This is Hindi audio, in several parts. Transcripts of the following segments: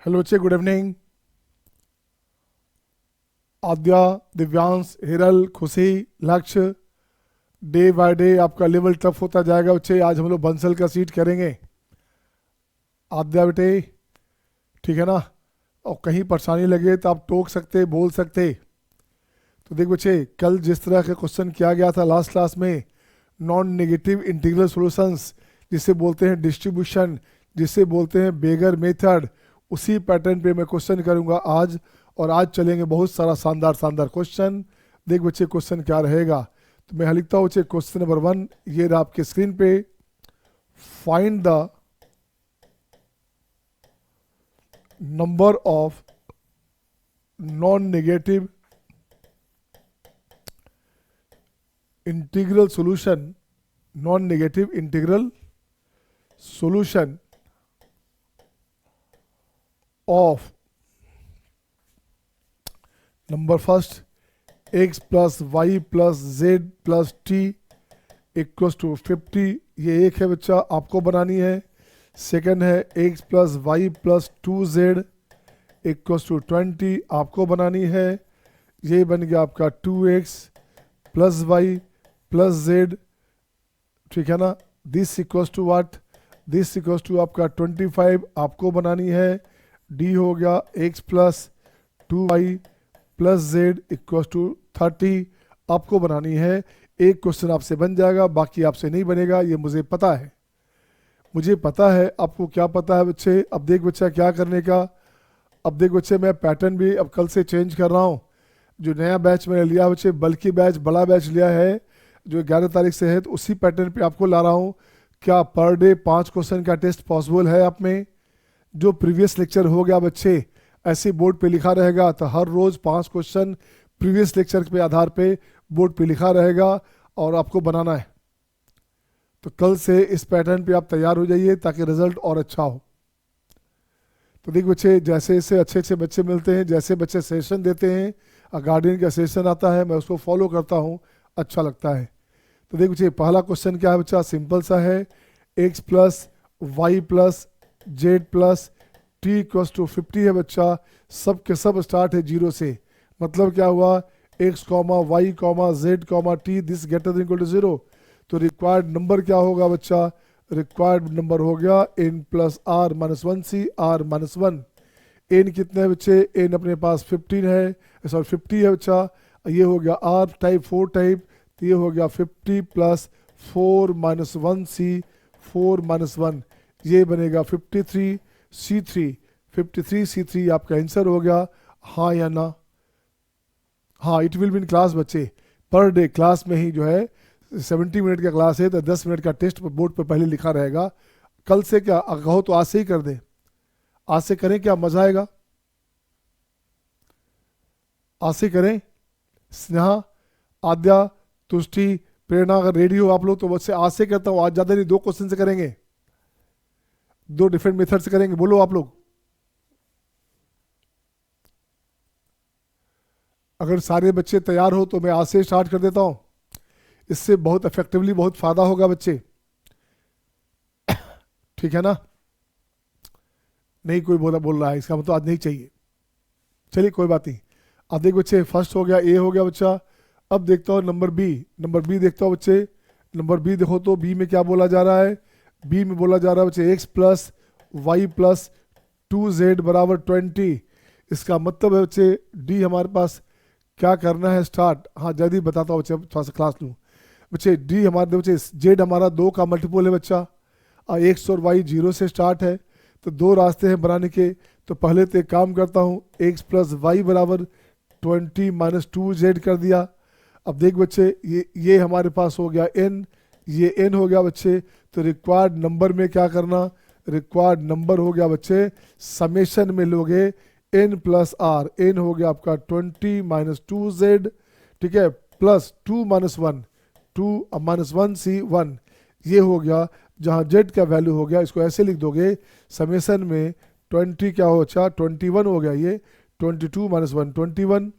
हेलो बच्चे, गुड इवनिंग। आद्या, दिव्यांश, हिरल, खुशी, लक्ष्य, डे बाय डे आपका लेवल टफ होता जाएगा बच्चे। आज हम लोग बंसल का सीट करेंगे। आद्या बेटे, ठीक है ना? और कहीं परेशानी लगे तो आप टोक सकते, बोल सकते। तो देख बच्चे, कल जिस तरह का क्वेश्चन किया गया था लास्ट क्लास में, नॉन नेगेटिव इंटीग्रल सॉल्यूशंस, जिसे बोलते हैं डिस्ट्रीब्यूशन, जिसे बोलते हैं बेगर मेथड, उसी पैटर्न पे मैं क्वेश्चन करूंगा आज। और आज चलेंगे बहुत सारा शानदार शानदार क्वेश्चन। देख बच्चे, क्वेश्चन क्या रहेगा। तो मैं लिखता हूँ बच्चे, क्वेश्चन नंबर 1 ये रहा आपके स्क्रीन पे। Find the number of non negative integral solution, non negative integral solution of number first x plus y plus z plus t equals to 50। ये एक है बच्चा, आपको बनानी है। सेकंड है x plus y plus 2z equals to 20, आपको बनानी है। ये बन गया आपका 2x plus y plus z, ठीक है ना? This equals to what? This equals to आपका 25, आपको बनानी है। डी हो गया x plus 2y plus z equals to 30, आपको बनानी है। एक क्वेश्चन आपसे बन जाएगा, बाकी आपसे नहीं बनेगा, ये मुझे पता है। मुझे पता है, आपको क्या पता है बच्चे? अब देख बच्चा क्या करने का। अब देख बच्चे, मैं पैटर्न भी अब कल से चेंज कर रहा हूँ। जो नया बैच मैंने लिया बच्चे, बल्कि बैच, बड़ा बैच लिया है जो 11 तारीख से है, तो उसी पैटर्न पे आपको ला रहा हूँ। क्या पर डे 5 क्वेश्चन का टेस्ट पॉसिबल है आप में? जो प्रीवियस लेक्चर हो गया बच्चे, ऐसे बोर्ड पे लिखा रहेगा, तो हर रोज 5 क्वेश्चन प्रीवियस लेक्चर के आधार पे बोर्ड पे लिखा रहेगा और आपको बनाना है। तो कल से इस पैटर्न पे आप तैयार हो जाइए ताकि रिजल्ट और अच्छा हो। तो देख बच्चे, जैसे जैसे अच्छे अच्छे बच्चे मिलते हैं, जैसे बच्चे सेशन देते हैं, गार्डियन का सेशन आता है, मैं उसको फॉलो करता हूँ, अच्छा लगता है। तो देख बच्चे, पहला क्वेश्चन क्या है बच्चा? सिंपल सा है। x plus y plus z plus t equals to 50 है बच्चा। सब के सब स्टार्ट है 0 से। मतलब क्या हुआ? x comma y comma z comma t this greater than equal to 0। तो रिक्वायर्ड नंबर क्या होगा बच्चा? रिक्वायर्ड नंबर हो गया n plus r minus 1c r minus 1। n कितने है बच्चे? n अपने पास 15 है, सॉरी 50 है बच्चा। ये हो गया r टाइप 4 टाइप, तो ये हो गया 50 प्लस 4 माइनस 1c 4 माइनस 1, ये बनेगा 53c3। 53c3 आपका आंसर हो गया। हाँ या ना? हाँ, it will be in class बच्चे। पर डे क्लास में ही जो है 70 मिनट का क्लास है, तो 10 मिनट का टेस्ट बोर्ड पर पहले लिखा रहेगा। कल से क्या कहो तो आज से ही कर दें। आज से करें, क्या मजा आएगा? आज से करें। स्नेहा, आद्या, तुष्टि, प्रेरणा, अगर रेडी हो आप लोग तो बच्चे आज से करता हूँ। आज ज़्यादा नहीं, 2 क्वेश्चन से करेंगे, 2 डिफरेंट मेथड से करेंगे। बोलो आप लोग। अगर सारे बच्चे तैयार हो तो मैं आज से स्टार्ट कर देता हूँ। इससे बहुत इफेक्टिवली बहुत फ़ायदा होगा बच्चे, ठीक है ना? नहीं कोई बोल रहा है, इसका मतलब आज नहीं चाहिए। चलिए कोई बात नहीं। अब देख बच्चे, फर्स्ट हो गया, ए हो गया बच्चा। अब देखता हूँ नंबर बी। नंबर बी देखता हूँ बच्चे। नंबर बी देखो तो बी में क्या बोला जा रहा है? बी में बोला जा रहा है बच्चे x plus y plus 2z बराबर 20। इसका मतलब है बच्चे डी हमारे पास क्या करना है स्टार्ट। हाँ जल्दी बताता हूँ बच्चे, थोड़ा सा क्लास लूँ। बच्चे डी हमारे बच्चे जेड हमारा 2 का मल्टीपल है बच्चा, और एक्स और वाई 0 से स्टार्ट है। तो 2 रास्ते हैं बनाने के। तो पहले तो एक काम करता हूँ, एक्स प्लस वाई बराबर 20 माइनस 2z कर दिया। अब देख बच्चे, ये हमारे पास हो गया n, ये n हो गया बच्चे। तो रिक्वायर्ड नंबर में क्या करना? रिक्वायर्ड नंबर हो गया बच्चे, समेशन में लोगे n प्लस आर। n हो गया आपका 20 माइनस 2z, ठीक है, प्लस 2 माइनस 1, 2 माइनस 1c 1। ये हो गया। जहाँ z का वैल्यू हो गया, इसको ऐसे लिख दोगे, समेशन में 20 क्या हो? अच्छा 21 हो गया। ये 22 माइनस 1 21।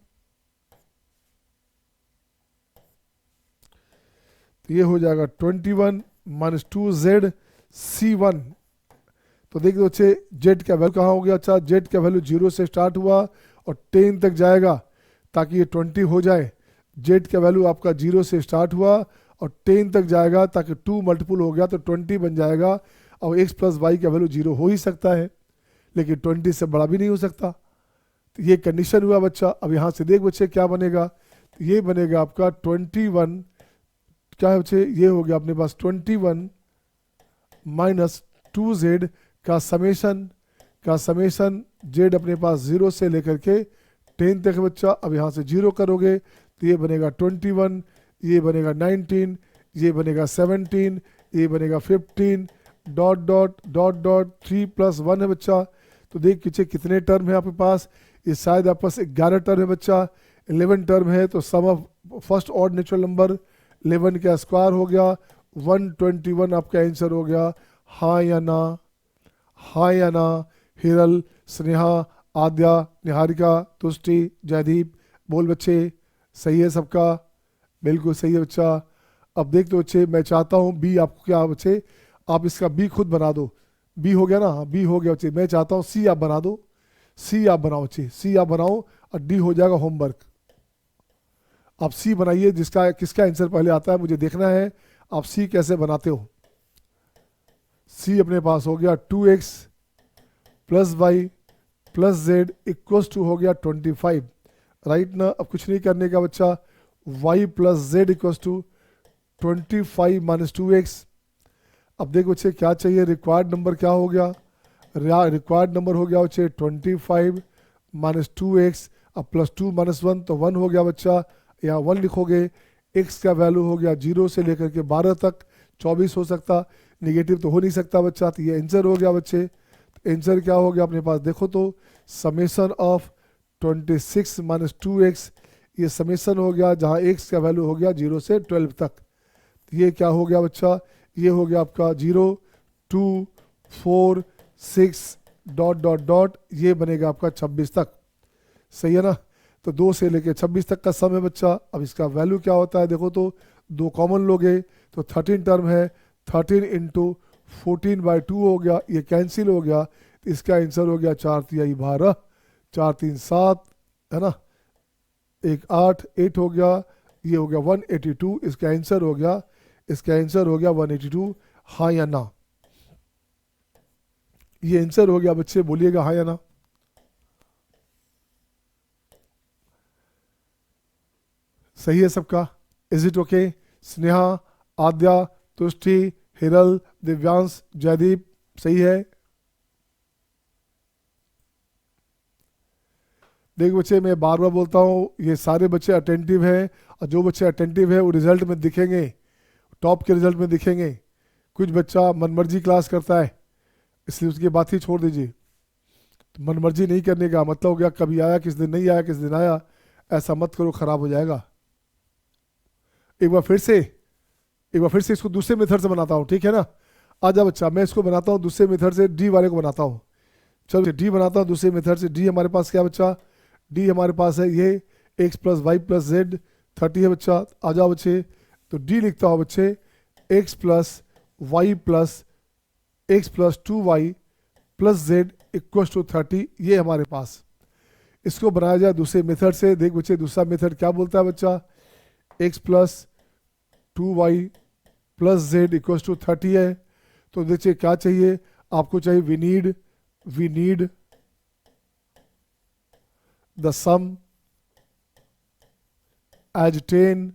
तो ये हो जाएगा 21 माइनस 2z c1। तो देख दो बच्चे जेड का वैल्यू कहाँ हो गया। अच्छा जेड का वैल्यू 0 से स्टार्ट हुआ और 10 तक जाएगा ताकि ये 20 हो जाए। जेड का वैल्यू आपका 0 से स्टार्ट हुआ और 10 तक जाएगा ताकि 2 मल्टीपल हो गया तो 20 बन जाएगा। और x प्लस वाई का वैल्यू 0 हो ही सकता है लेकिन 20 से बड़ा भी नहीं हो सकता। तो ये कंडीशन हुआ बच्चा। अब यहाँ से देख बच्चे क्या बनेगा, तो ये बनेगा आपका 21, क्या है बच्चे, ये हो गया अपने पास 21 माइनस 2z का समेशन z अपने पास 0 से लेकर के 10 तक है बच्चा। अब यहाँ से 0 करोगे तो ये बनेगा 21, ये बनेगा 19, ये बनेगा 17, ये बनेगा 15 dot dot dot dot 3 plus 1 है बच्चा। तो देख पीछे कितने टर्म है आपके पास, ये शायद आपके पास 11 टर्म है बच्चा। 11 टर्म है तो sum of first odd natural number 11 का स्क्वायर हो गया 121 आपका आंसर हो गया। हाँ या ना, हाँ या ना। हिरल, स्नेहा, आद्या, निहारिका, तुष्टि, जयदीप, बोल बच्चे सही है सबका, बिल्कुल सही है बच्चा। अब देख दो बच्चे, मैं चाहता हूँ बी आपको, क्या बच्चे आप इसका बी खुद बना दो। बी हो गया ना, हाँ बी हो गया बच्चे। मैं चाहता हूँ सी आप बना दो, सी आप बनाओ बच्चे, सी आप बनाओ और डी हो जाएगा होमवर्क। आप सी बनाइए, जिसका किसका आंसर पहले आता है मुझे देखना है। आप सी कैसे बनाते हो। सी अपने पास हो गया 2x plus y plus z equals to हो गया 25, राइट ना। अब कुछ नहीं करने का बच्चा, y plus z equals to 25 minus 2x। अब देखो बच्चे क्या चाहिए, रिक्वायर्ड नंबर क्या हो गया, रिक्वायर्ड नंबर हो गया बच्चे 25 माइनस 2x। अब प्लस 2 माइनस 1 तो 1 हो गया बच्चा, यहाँ 1 लिखोगे। x का वैल्यू हो गया 0 से लेकर के 12 तक, 24 हो सकता, निगेटिव तो हो नहीं सकता बच्चा। तो ये आंसर हो गया बच्चे। आंसर क्या हो गया अपने पास देखो तो, समेशन ऑफ 26 माइनस 2x, ये समेशन हो गया जहाँ x का वैल्यू हो गया 0 से 12 तक। तो ये क्या हो गया बच्चा, ये हो गया आपका 0 2 4 6 डॉट डॉट डॉट, ये बनेगा आपका 26 तक, सही है ना। तो 2 से लेके 26 तक का सम है बच्चा। अब इसका वैल्यू क्या होता है देखो तो, 2 कॉमन लोगे तो 13 टर्म है, 13 इंटू 14/2 हो गया, ये कैंसिल हो गया। तो इसका आंसर हो गया 4 तिहाई 12, 4 3 7 है ना, 1 8 8 हो गया, ये हो गया 182। इसका आंसर हो गया, इसका आंसर हो गया 182। हाँ या ना, ये आंसर हो गया बच्चे, बोलिएगा हाँ या ना। सही है सबका, इज इट ओके। स्नेहा, आद्या, तुष्टि, हिरल, दिव्यांश, जयदीप सही है। देख बच्चे मैं बार बार बोलता हूँ, ये सारे बच्चे अटेंटिव हैं और जो बच्चे अटेंटिव है वो रिजल्ट में दिखेंगे, टॉप के रिजल्ट में दिखेंगे। कुछ बच्चा मनमर्जी क्लास करता है इसलिए उसकी बात ही छोड़ दीजिए। तो मनमर्जी नहीं करने का मतलब हो गया कभी आया किस दिन नहीं आया, किस दिन आया, ऐसा मत करो, खराब हो जाएगा। एक बार फिर से इसको दूसरे मेथड से बनाता हूँ, ठीक है ना। आजा बच्चा, मैं इसको बनाता हूँ दूसरे मेथड से, डी वाले को बनाता हूँ। चलो डी बनाता हूँ दूसरे मेथड से। डी हमारे पास क्या बच्चा, डी हमारे पास है ये x plus y plus z 30 है बच्चा। आ जाओ बच्चे, तो डी लिखता हूँ बच्चे x plus y plus x plus 2y plus z equal to 30, ये हमारे पास। इसको बनाया जाए दूसरे मेथड से। देख बच्चे दूसरा मेथड क्या बोलता है बच्चा, x plus 2y plus z equal to 30 है। तो देखिए क्या चाहिए आपको, चाहिए we need the sum as 30,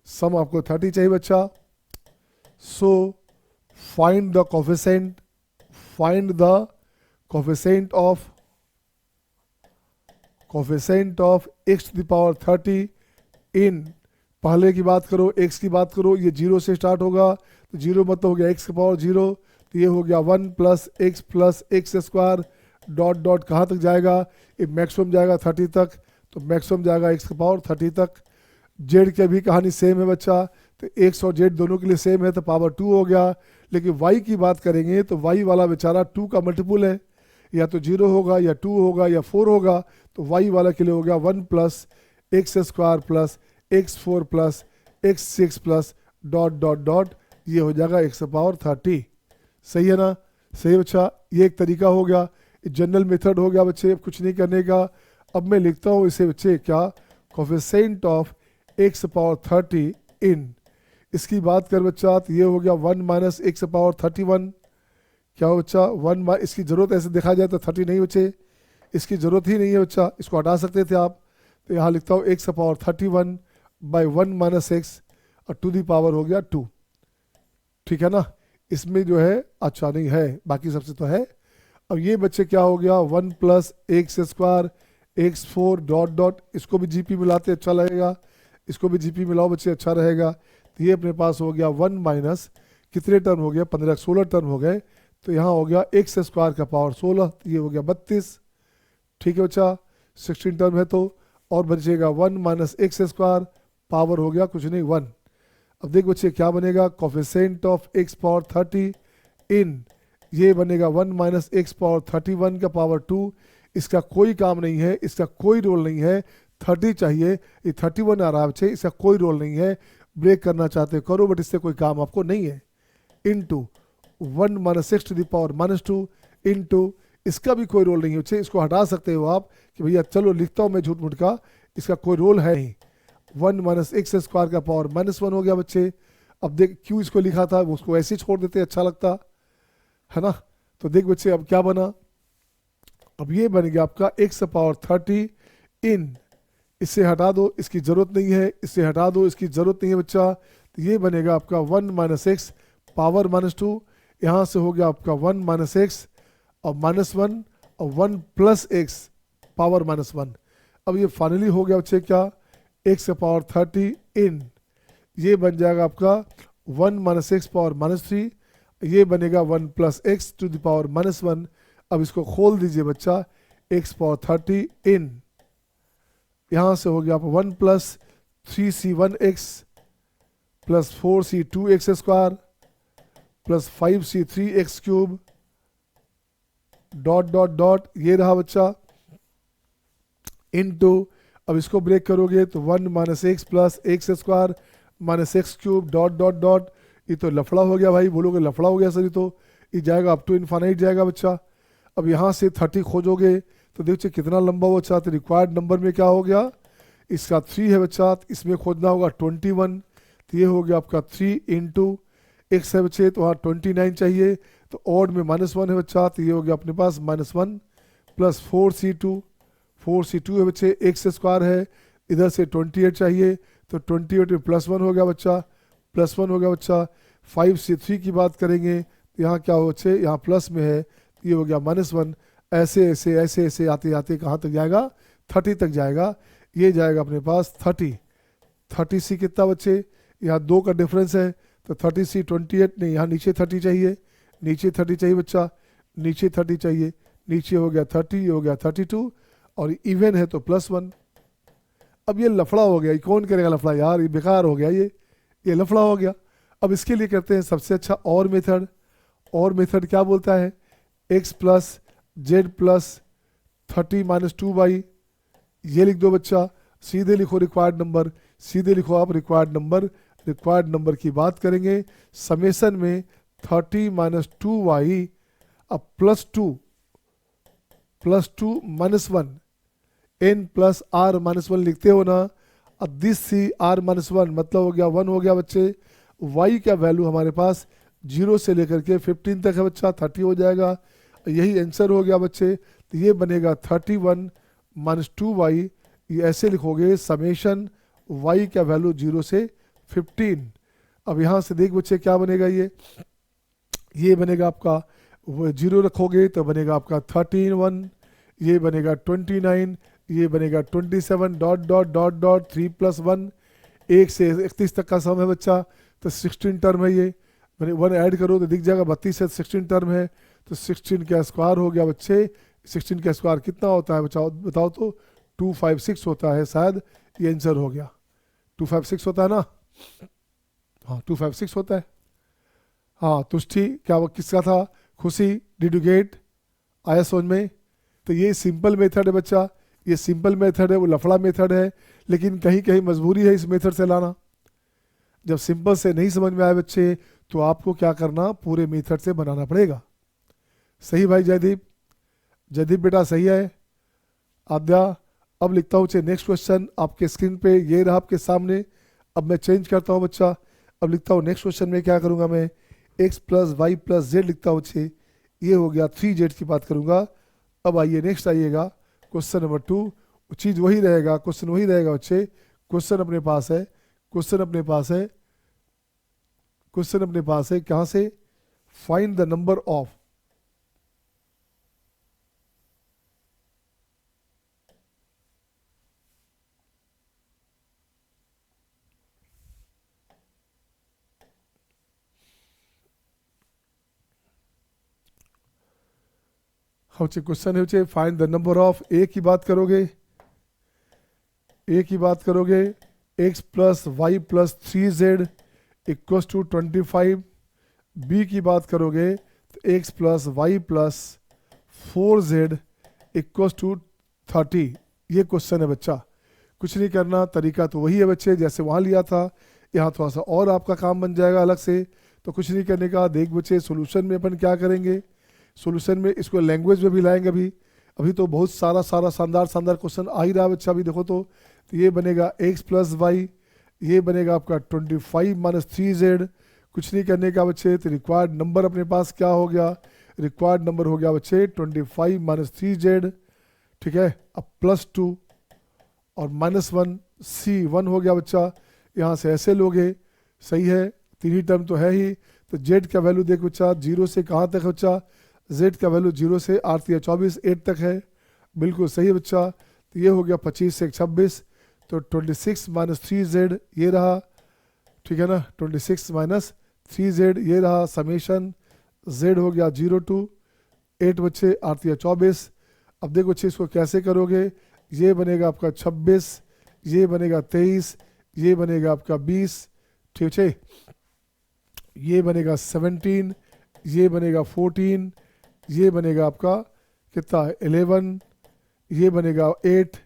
sum आपको 30 चाहिए बच्चा। So find the coefficient of x to the power 30 in, पहले की बात करो, x की बात करो, ये 0 से स्टार्ट होगा तो 0 मतलब हो गया x की पावर 0, तो ये हो गया 1 plus x square dot dot कहाँ तक जाएगा, ये मैक्सिमम जाएगा 30 तक, तो मैक्सिमम जाएगा x की पावर 30 तक। जेड की भी कहानी सेम है बच्चा, तो x और जेड दोनों के लिए सेम है तो पावर 2 हो गया। लेकिन y की बात करेंगे तो y वाला बेचारा 2 का मल्टीपुल है, या तो 0 होगा या 2 होगा या 4 होगा, तो y वाला के लिए हो गया 1 plus x square plus x4 plus x6 plus dot dot dot ये हो जाएगा एक्स पावर 30। सही है ना? सही बच्चा, ये एक तरीका हो गया, जनरल मेथड हो गया बच्चे, कुछ नहीं करने का। अब मैं लिखता हूँ इसे बच्चे क्या, कोफिशिएंट ऑफ एक्स पावर 30 इन, इसकी बात कर बच्चा तो ये हो गया 1 माइनस एक्स पावर 31। क्या हो बच्चा, 1 इसकी ज़रूरत ऐसे देखा जाए तो 30 नहीं बच्चे, इसकी ज़रूरत ही नहीं है बच्चा, इसको हटा सकते थे आप। तो यहाँ लिखता हूँ x power 31 by 1 minus x और टू दी पावर हो गया 2। ठीक है ना? इसमें जो है अच्छा नहीं है, बाकी सबसे तो है। अब ये बच्चे क्या हो गया, 1 plus x square x 4 dot dot, इसको भी जीपी मिलाते अच्छा लगेगा, इसको भी जीपी मिलाओ बच्चे अच्छा रहेगा। तो ये अपने पास हो गया 1 माइनस कितने टर्म हो गया, 15 16 टर्म हो गए। तो यहाँ हो गया एक्स स्क्वायर का पावर 16, तो ये हो गया 32। ठीक है बच्चा, 16 टर्म है तो, और बचेगा 1 माइनस एक्स स्क्वायर, पावर हो गया कुछ नहीं 1। अब देख बच्चे क्या बनेगा, कोफिशिएंट ऑफ एक्स पावर 30 इन, ये बनेगा 1 माइनस एक्स पावर 31 का पावर 2। इसका कोई काम नहीं है, इसका कोई रोल नहीं है, 30 चाहिए, ये 31 आ रहा है बच्चे, इसका कोई रोल नहीं है। ब्रेक करना चाहते हो करो, बट इससे कोई काम आपको नहीं है। Into 1 minus x to the power -2 into, इसका भी कोई रोल नहीं है बच्चे, इसको हटा सकते हो आप कि भैया चलो लिखता हूँ मैं झूठ मूठ का, इसका कोई रोल है नहीं। 1 माइनस एक्स स्क्वायर का पावर -1 हो गया बच्चे। अब देख क्यों इसको लिखा था, उसको ऐसे ही छोड़ देते अच्छा लगता है ना। तो देख बच्चे अब क्या बना, अब ये बन गया आपका एक्स पावर 30 इन, इससे हटा दो, इसकी ज़रूरत नहीं है, इससे हटा दो, इसकी ज़रूरत नहीं है बच्चा। तो ये बनेगा आपका 1 माइनस एक्स पावर -2, यहाँ से हो गया आपका 1 माइनस एक्स और -1 और 1 प्लस एक्स पावर -1। अब ये फाइनली हो गया बच्चे क्या, एक्स पावर 30 इन, ये बन जाएगा आपका 1 माइनस एक्स पावर -3, ये बनेगा 1 plus x to the power -1। अब इसको खोल दीजिए बच्चा, एक्स पावर 30 इन, यहाँ से हो गया आप 1 plus 3c1x plus 4c2x square plus 5c3x cube dot dot dot, ये रहा बच्चा इनटू, अब इसको ब्रेक करोगे तो 1 minus x plus x square minus x cube dot dot dot, ये तो लफड़ा हो गया भाई, बोलोगे लफड़ा हो गया सर, ये तो ये जाएगा अप टू इनफाइनाइट जाएगा बच्चा। अब यहाँ से 30 खोजोगे तो देखिए कितना लंबा वो बच्चा, तो रिक्वायर्ड नंबर में क्या हो गया, इसका 3 है बच्चा, तो इसमें खोजना होगा 21। तो ये हो गया आपका 3 इंटू एक्स है बच्चे, तो वहाँ 29 चाहिए, तो ऑड में -1 है बच्चा, तो ये हो गया अपने पास -1 प्लस 4c2 है बच्चे, एक्स स्क्वायर है, इधर से 28 चाहिए, तो 28 में +1 हो गया बच्चा, +1 हो गया बच्चा। 5c3 की बात करेंगे तो यहाँ क्या हो बच्चे, यहाँ प्लस में है, ये हो गया -1। ऐसे ऐसे ऐसे ऐसे आते आते कहाँ तक जाएगा, 30 तक जाएगा, ये जाएगा अपने पास 30c कितना बच्चे, यहाँ 2 का डिफरेंस है, तो 30c 28 नहीं, यहाँ नीचे 30 चाहिए, नीचे 30 चाहिए बच्चा, नीचे 30 चाहिए, नीचे हो गया 30, ये हो गया 32, और इवन है तो +1। अब ये लफड़ा हो गया, ये कौन करेगा लफड़ा यार, ये बेकार हो गया, ये लफड़ा हो गया। अब इसके लिए करते हैं सबसे अच्छा और मेथड। और मेथड क्या बोलता है, x plus z plus 30 minus 2y, ये लिख दो बच्चा, सीधे लिखो रिक्वायर्ड नंबर, सीधे लिखो आप रिक्वायर्ड नंबर की बात करेंगे, समेसन में 30 माइनस 2y अब +2 -1 n प्लस r -1 लिखते हो ना। अब दिस सी r -1 मतलब हो गया 1 हो गया बच्चे। y का वैल्यू हमारे पास 0 से लेकर के 15 तक है बच्चा, 30 हो जाएगा, यही आंसर हो गया बच्चे। तो ये बनेगा 31 माइनस 2y, ये ऐसे लिखोगे समेशन y का वैल्यू 0 से 15। अब यहाँ से देख बच्चे क्या बनेगा, ये बनेगा आपका, वो 0 रखोगे तो बनेगा आपका 13 ये बनेगा 29, ये बनेगा 27 डॉट डॉट डॉट डॉट 3 + 1, 1 से 31 तक का सम है बच्चा, तो 16 टर्म है, ये मैंने 1 ऐड करो तो दिख जाएगा 32 से 16 टर्म है, तो 16 का स्क्वायर हो गया बच्चे। 16 का स्क्वायर कितना होता है बच्चा, बताओ तो 256 होता है शायद, ये आंसर हो गया 256 होता है ना, हाँ 256 होता है। हाँ तुष्टि क्या वो किसका था, खुशी, डिड यू गेट, आया समझ में। तो ये सिंपल मेथड है बच्चा, ये सिंपल मेथड है, वो लफड़ा मेथड है, लेकिन कहीं कहीं मजबूरी है इस मेथड से लाना। जब सिंपल से नहीं समझ में आए बच्चे तो आपको क्या करना, पूरे मेथड से बनाना पड़ेगा। सही भाई जयदीप? जयदीप बेटा सही है? आद्या, अब लिखता हूँ नेक्स्ट क्वेश्चन आपके स्क्रीन पे, ये रहा आपके सामने। अब मैं चेंज करता हूँ बच्चा, अब लिखता हूँ नेक्स्ट क्वेश्चन में क्या करूँगा मैं, x plus y plus z लिखता हूँ बच्चे। ये हो गया 3z की बात करूँगा। अब आइए नेक्स्ट आइएगा क्वेश्चन नंबर 2। चीज़ वही रहेगा, क्वेश्चन वही रहेगा बच्चे। क्वेश्चन अपने पास है, क्वेश्चन अपने पास है, क्वेश्चन अपने पास है कहाँ से, find the number of, question है find the number of, A की बात करोगे, ए की बात करोगे, x plus y plus 3z equals to 25। B की बात करोगे तो x plus y plus 4z equals to 30। ये क्वेश्चन है बच्चा, कुछ नहीं करना, तरीका तो वही है बच्चे जैसे वहाँ लिया था। यहाँ थोड़ा सा और आपका काम बन जाएगा अलग से, तो कुछ नहीं करने का। देख बच्चे सोल्यूशन में अपन क्या करेंगे, सोल्यूशन में इसको लैंग्वेज में भी लाएंगे। अभी अभी तो बहुत सारा सारा शानदार शानदार क्वेश्चन आ ही रहा है बच्चा। अभी देखो तो ये बनेगा x प्लस वाई, ये बनेगा आपका 25 माइनस 3z। कुछ नहीं करने का बच्चे, तो रिक्वायर्ड नंबर अपने पास क्या हो गया, रिक्वायर्ड नंबर हो गया बच्चे 25 माइनस 3z। ठीक है, अब प्लस 2 और माइनस 1 c1 हो गया बच्चा। यहाँ से ऐसे लोगे, सही है, तीन ही टर्म तो है ही। तो z का वैल्यू देख बच्चा, 0 से कहाँ तक है बच्चा, z का वैल्यू 0 से 8 या 24 8 तक है। बिल्कुल सही है बच्चा। तो ये हो गया 25 से 26, तो 26 माइनस 3z ये रहा। ठीक है ना, 26 माइनस 3z ये रहा, समेशन z हो गया 0 टू 8 बच्चे 8 या 24। अब देखो बच्चे इसको कैसे करोगे, ये बनेगा आपका 26, ये बनेगा 23, ये बनेगा आपका 20। ठीक है, ये बनेगा 17, ये बनेगा 14, ये बनेगा आपका कितना 11, ये बनेगा 8,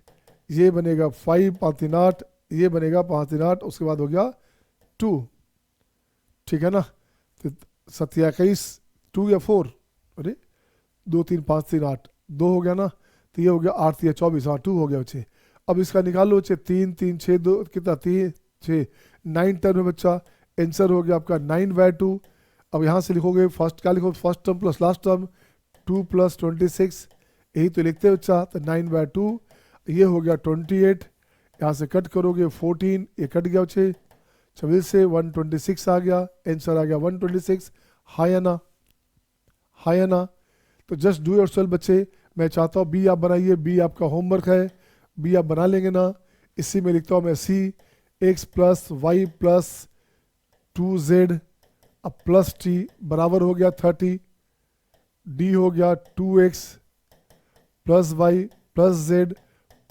ये बनेगा 5 5 3 8, ये बनेगा 5 3 8, उसके बाद हो गया 2। ठीक है ना, तो 27 2 या 4, अरे 2 3 5 3 8 2 हो गया ना, तो ये हो गया 8 या 24, हाँ 2 हो गया बच्चे। अब इसका निकालो बच्चे, 3 3 6 2 कितना 3 6 9 टर्म है बच्चा। आंसर हो गया आपका 9/2। अब यहाँ से लिखोगे फर्स्ट क्या लिखो, first term plus last term 2 plus 26, यही तो लिखते हैं बच्चा। तो 9/2 ये हो गया 28, यहाँ से कट करोगे 14, ये कट गया बच्चे 26 से 126 आ गया, आंसर आ गया 126। हाँ या ना, हाँ या ना? तो जस्ट डू योरसेल्फ बच्चे। मैं चाहता हूँ बी आप बनाइए, बी आपका होमवर्क है, बी आप बना लेंगे ना। इसी में लिखता हूँ मैं C, x plus y plus 2z अब प्लस टी बराबर हो गया 30, डी हो गया 2x plus y plus z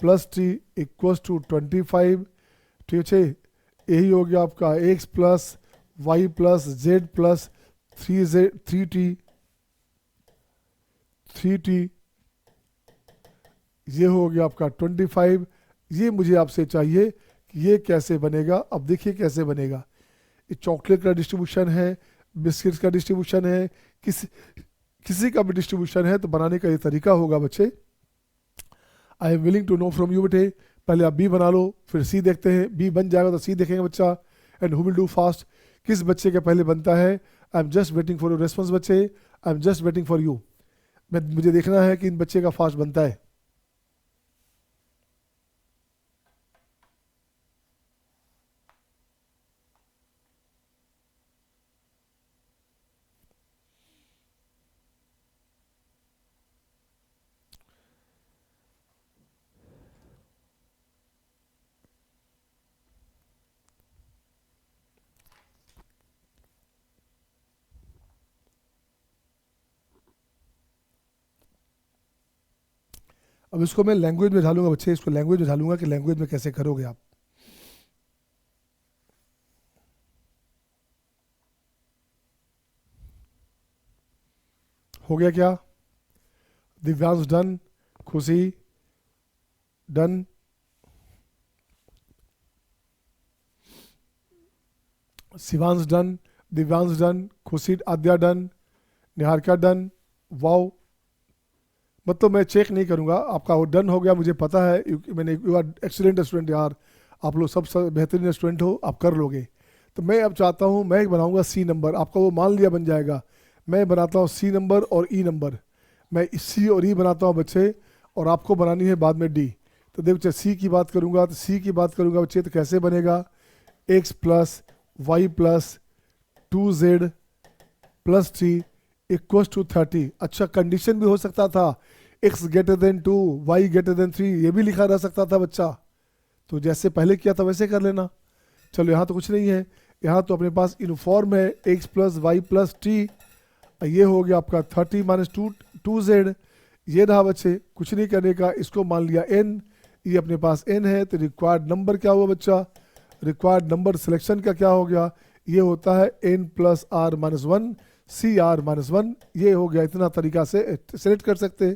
plus t equals to 25। ठीक है, यही हो गया आपका x plus y plus z plus 3t ये हो गया आपका 25। ये मुझे आपसे चाहिए कि ये कैसे बनेगा। अब देखिए कैसे बनेगा। ये चॉकलेट का डिस्ट्रीब्यूशन है, बिस्किट्स का डिस्ट्रीब्यूशन है, किसी का भी डिस्ट्रीब्यूशन है, तो बनाने का ये तरीका होगा बच्चे। I am willing to know from you बेटे। पहले आप बी बना लो, फिर सी देखते हैं, बी बन जाएगा तो सी देखेंगे बच्चा। And who will do fast, किस बच्चे के पहले बनता है। I am just waiting for your response बच्चे, I am just waiting for you. मुझे देखना है कि इन बच्चे का फास्ट बनता है। अब इसको मैं लैंग्वेज में ढालूंगा बच्चे, इसको लैंग्वेज में ढालूंगा कि लैंग्वेज में कैसे करोगे आप। हो गया क्या? दिव्यांश डन, खुशी done, Shivansh done, Divyansh done, खुशी आद्या डन, निहारिका डन, वाओ। मतलब मैं चेक नहीं करूँगा, आपका वो डन हो गया, मुझे पता है। मैंने यू आर एक्सीलेंट स्टूडेंट यार, आप लोग सब बेहतरीन स्टूडेंट हो, आप कर लोगे। तो मैं अब चाहता हूँ मैं बनाऊँगा सी नंबर, आपका वो मान लिया बन जाएगा। मैं बनाता हूँ सी नंबर और ई नंबर, मैं सी और ई बनाता हूँ बच्चे, और आपको बनानी है बाद में डी। तो देखो बच्चे सी की बात करूँगा, तो सी की बात करूँगा बच्चे, तो कैसे बनेगा, x plus y plus 2z plus 3 equals to 30। अच्छा, कंडीशन भी हो सकता था, x greater than 2 y greater than 3, ये भी लिखा रह सकता था बच्चा। तो जैसे पहले किया था वैसे कर लेना। चलो यहाँ तो कुछ नहीं है, यहाँ तो अपने पास यूनिफॉर्म है, x plus y plus t, ये हो गया आपका 30 माइनस 2z। ये रहा बच्चे, कुछ नहीं करने का, इसको मान लिया n, ये अपने पास n है। तो रिक्वायर्ड नंबर क्या हुआ बच्चा, रिक्वायर्ड नंबर सिलेक्शन का क्या हो गया, ये होता है n plus r minus 1 C r minus 1। ये हो गया, इतना तरीका से सेलेक्ट कर सकते,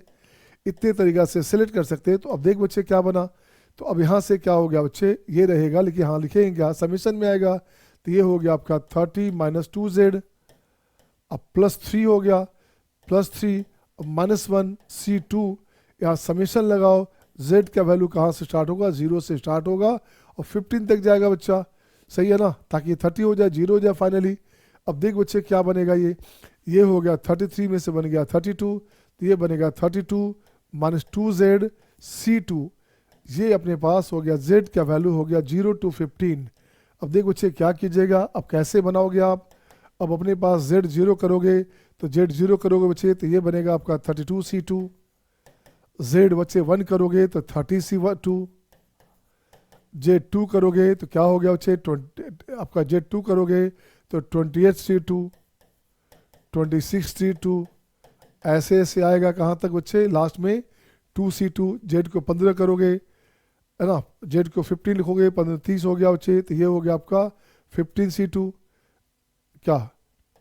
इतने तरीका से सेलेक्ट कर सकते। तो अब देख बच्चे क्या बना, तो अब यहाँ से क्या हो गया बच्चे, ये रहेगा, लेकिन हाँ लिखेंगे क्या, समीशन में आएगा। तो ये हो गया आपका 30 माइनस 2z, अब प्लस 3 हो गया, प्लस 3 माइनस 1 C2, यहाँ समीशन लगाओ, z का वैल्यू कहाँ से स्टार्ट होगा, 0 से स्टार्ट होगा और 15 तक जाएगा बच्चा, सही है ना, ताकि 30 हो जाए, 0 हो जाए फाइनली। अब देख बच्चे क्या बनेगा, ये हो गया 33 में से बन गया 32, तो ये बनेगा 32 माइनस 2z C2, ये अपने पास हो गया, z का वैल्यू हो गया 0 to 15। अब देख बच्चे क्या कीजिएगा, अब कैसे बनाओगे आप, अब अपने पास z 0 करोगे, तो z 0 करोगे बच्चे, तो ये बनेगा आपका 32 C2, z बच्चे 1 करोगे तो 30 C2, z 2 करोगे तो क्या हो गया बच्चे, आपका z 2 करोगे तो 28 C2, 26 C2, ऐसे ऐसे आएगा कहाँ तक बच्चे, लास्ट में 2 C2, z को 15 करोगे, है ना, z को 15 लिखोगे, 15 30 हो गया बच्चे, तो ये हो गया आपका 15 C2, क्या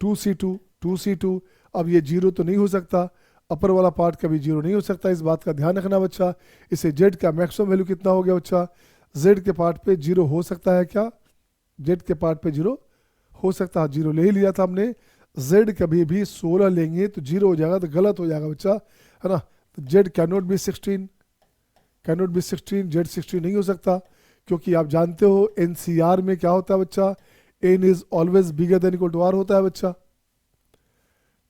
2 C2, 2 C2। अब ये 0 तो नहीं हो सकता, अपर वाला पार्ट कभी 0 नहीं हो सकता, इस बात का ध्यान रखना बच्चा। इसे z का मैक्सिमम वैल्यू कितना हो गया बच्चा, z के पार्ट पे 0 हो सकता है क्या, z के पार्ट पे 0 हो सकता है, 0 ले ही लिया था हमने। z कभी भी 16 लेंगे तो 0 हो जाएगा, तो गलत हो जाएगा बच्चा, है ना। तो z cannot be 16, cannot be 16, z 16 नहीं हो सकता, क्योंकि आप जानते हो NCR में क्या होता है बच्चा, n is always bigger than equal to r होता है बच्चा,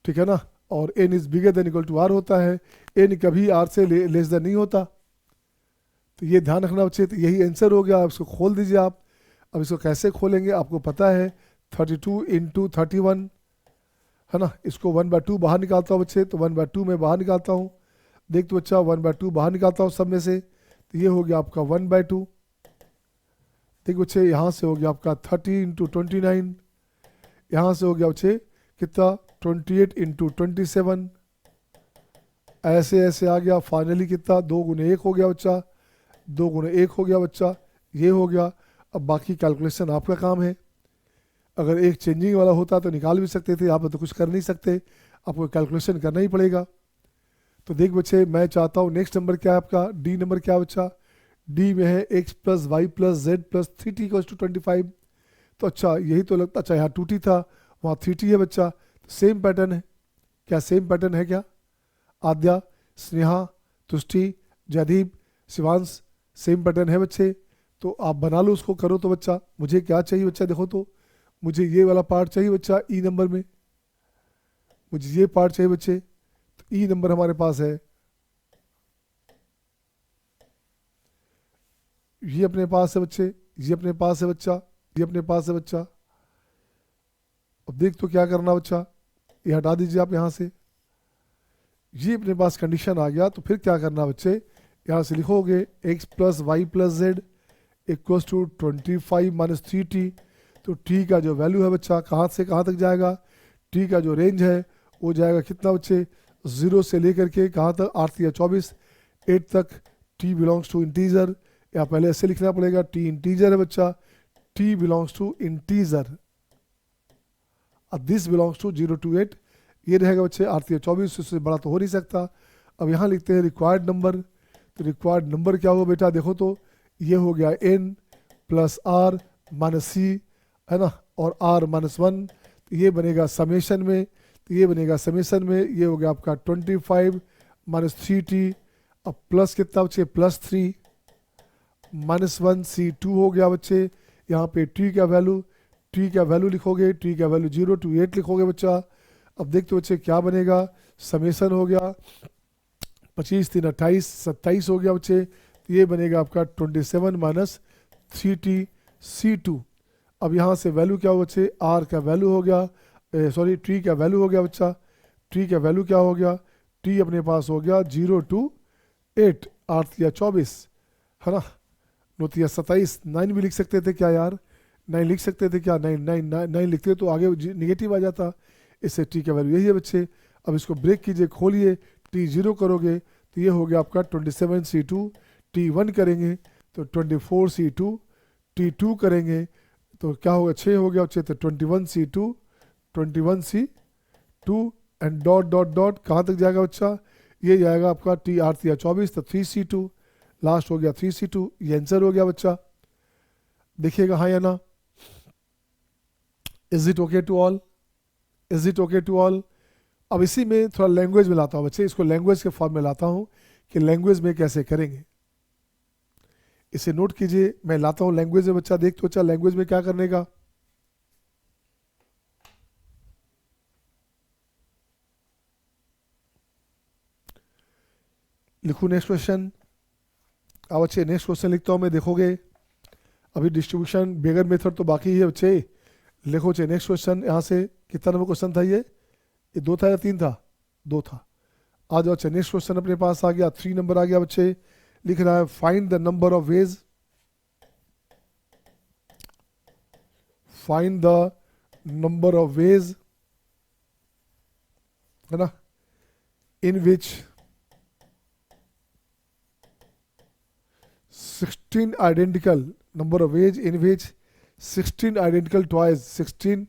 ठीक है ना, और n is bigger than equal to r होता है, n कभी r से लेस देन नहीं होता। तो ये ध्यान रखना बच्चे, तो यही आंसर हो गया। इसको खोल दीजिए आप। अब इसको कैसे खोलेंगे आपको पता है, 32 इंटू 31, है ना, इसको 1/2 बाहर निकालता हूँ बच्चे, तो 1/2 में बाहर निकालता हूँ, देख तो बच्चा 1/2 बाहर निकालता हूँ सब में से, तो ये हो गया आपका 1/2। देख बच्चे यहाँ से हो गया आपका 30 इंटू 29, यहाँ से हो गया बच्चे कितना 28 इंटू 27, ऐसे ऐसे आ गया, फाइनली कितना 2 गुने 1 हो गया बच्चा, 2 गुने 1 हो गया बच्चा, ये हो गया। अब बाकी कैलकुलेशन आपका काम है, अगर एक चेंजिंग वाला होता तो निकाल भी सकते थे, आप तो कुछ कर नहीं सकते, आपको कैलकुलेशन करना ही पड़ेगा। तो देख बच्चे मैं चाहता हूँ नेक्स्ट नंबर क्या है आपका, डी नंबर क्या है बच्चा, डी में है x plus y plus z plus 3t equals to 25। तो अच्छा यही तो लगता, अच्छा यहाँ 2t था, वहाँ 3t है बच्चा, तो सेम पैटर्न है क्या, सेम पैटर्न है क्या, आद्या, स्नेहा, तुष्टि, जयदीप, शिवांश, सेम पैटर्न है बच्चे। तो आप बना लो उसको, करो तो बच्चा। मुझे क्या चाहिए बच्चा, देखो तो मुझे ये वाला पार्ट चाहिए बच्चा, ई नंबर में मुझे ये पार्ट चाहिए बच्चे, तो ई नंबर हमारे पास है, ये अपने पास है बच्चे, ये अपने पास है बच्चा, ये अपने पास है बच्चा। अब देख तो क्या करना बच्चा, ये हटा दीजिए आप यहाँ से, ये अपने पास कंडीशन आ गया, तो फिर क्या करना बच्चे, यहाँ से लिखोगे x plus y plus z equals to 25 minus 3t। तो t का जो वैल्यू है बच्चा कहाँ से कहाँ तक जाएगा, t का जो रेंज है वो जाएगा कितना बच्चे, 0 से लेकर के कहाँ तक, 8 या 24, 8 तक। t बिलोंग्स टू इंटीजर, या पहले ऐसे लिखना पड़ेगा, t इंटीजर है बच्चा, t बिलोंग्स टू इंटीजर, अब दिस बिलोंग्स टू 0 to 8, ये रहेगा बच्चे 8 या 24, इससे बड़ा तो हो नहीं सकता। अब यहाँ लिखते हैं रिक्वायर्ड नंबर, तो रिक्वायर्ड नंबर क्या हुआ बेटा, देखो तो ये हो गया n प्लस आर माइनस सी, है ना, और r माइनस 1, तो ये बनेगा समेशन में, तो ये बनेगा समेशन में, ये हो गया आपका 25 माइनस 3t, अब प्लस कितना बच्चे +3 -1 C2 हो गया बच्चे। यहाँ पे t का वैल्यू लिखोगे, t का वैल्यू 0 to 8 लिखोगे बच्चा। अब देखते बच्चे क्या बनेगा, समेशन हो गया 25 3 28 27 हो गया बच्चे। तो ये बनेगा आपका 27 माइनस 3t C2। अब यहाँ से वैल्यू क्या हो बच्चे, r का वैल्यू हो गया, सॉरी t का वैल्यू हो गया बच्चा। t का वैल्यू क्या हो गया, t अपने पास हो गया 0 to 8, 8 या 24 है ना, 9 या 27, 9 भी लिख सकते थे क्या यार, 9 लिख सकते थे क्या, 9 लिखते तो आगे निगेटिव आ जाता। इससे t का वैल्यू यही है बच्चे। अब इसको ब्रेक कीजिए, खोलिए, t 0 करोगे तो ये हो गया आपका 27 C2, t 1 करेंगे तो 24 C2, t 2 करेंगे तो क्या होगा 6 हो गया बच्चे, तो 21 C2, 21 C2 and dot dot dot कहाँ तक जाएगा बच्चा, ये जाएगा आपका t 8 या 24, तो 3 C2, लास्ट हो गया 3 C2, ये आंसर हो गया बच्चा। देखिएगा हाँ या ना, is it okay to all, is it okay to all. अब इसी में थोड़ा लैंग्वेज में लाता हूँ बच्चे, इसको लैंग्वेज के फॉर्म में लाता हूँ कि लैंग्वेज में कैसे करेंगे। इसे नोट कीजिए, मैं लाता हूँ लैंग्वेज में बच्चा, देख तो बच्चा लैंग्वेज में क्या करने का। लिखूँ नेक्स्ट क्वेश्चन। अब बच्चे नेक्स्ट क्वेश्चन लिखता हूँ मैं, देखोगे अभी डिस्ट्रीब्यूशन बेगर मेथड तो बाकी है बच्चे। लिखो बच्चे नेक्स्ट क्वेश्चन, यहाँ से कितना नंबर क्वेश्चन था ये 2 था या 3 था, 2 था। आ जाओ बच्चे, नेक्स्ट क्वेश्चन अपने पास आ गया, 3 नंबर आ गया बच्चे। लिख रहा है find the number of ways, find the number of ways है ना, इन विच 16 identical, number of ways in which 16 identical toys, 16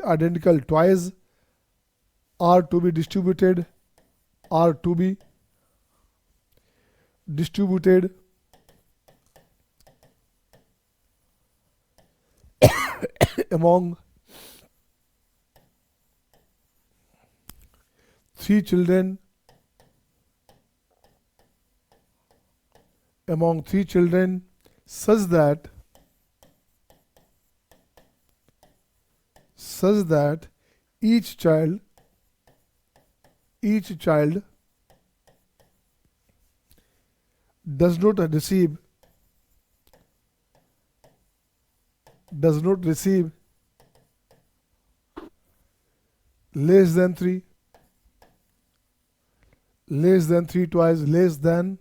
identical toys are to be distributed among 3 children, such that each child does not receive less than 3 toys, less than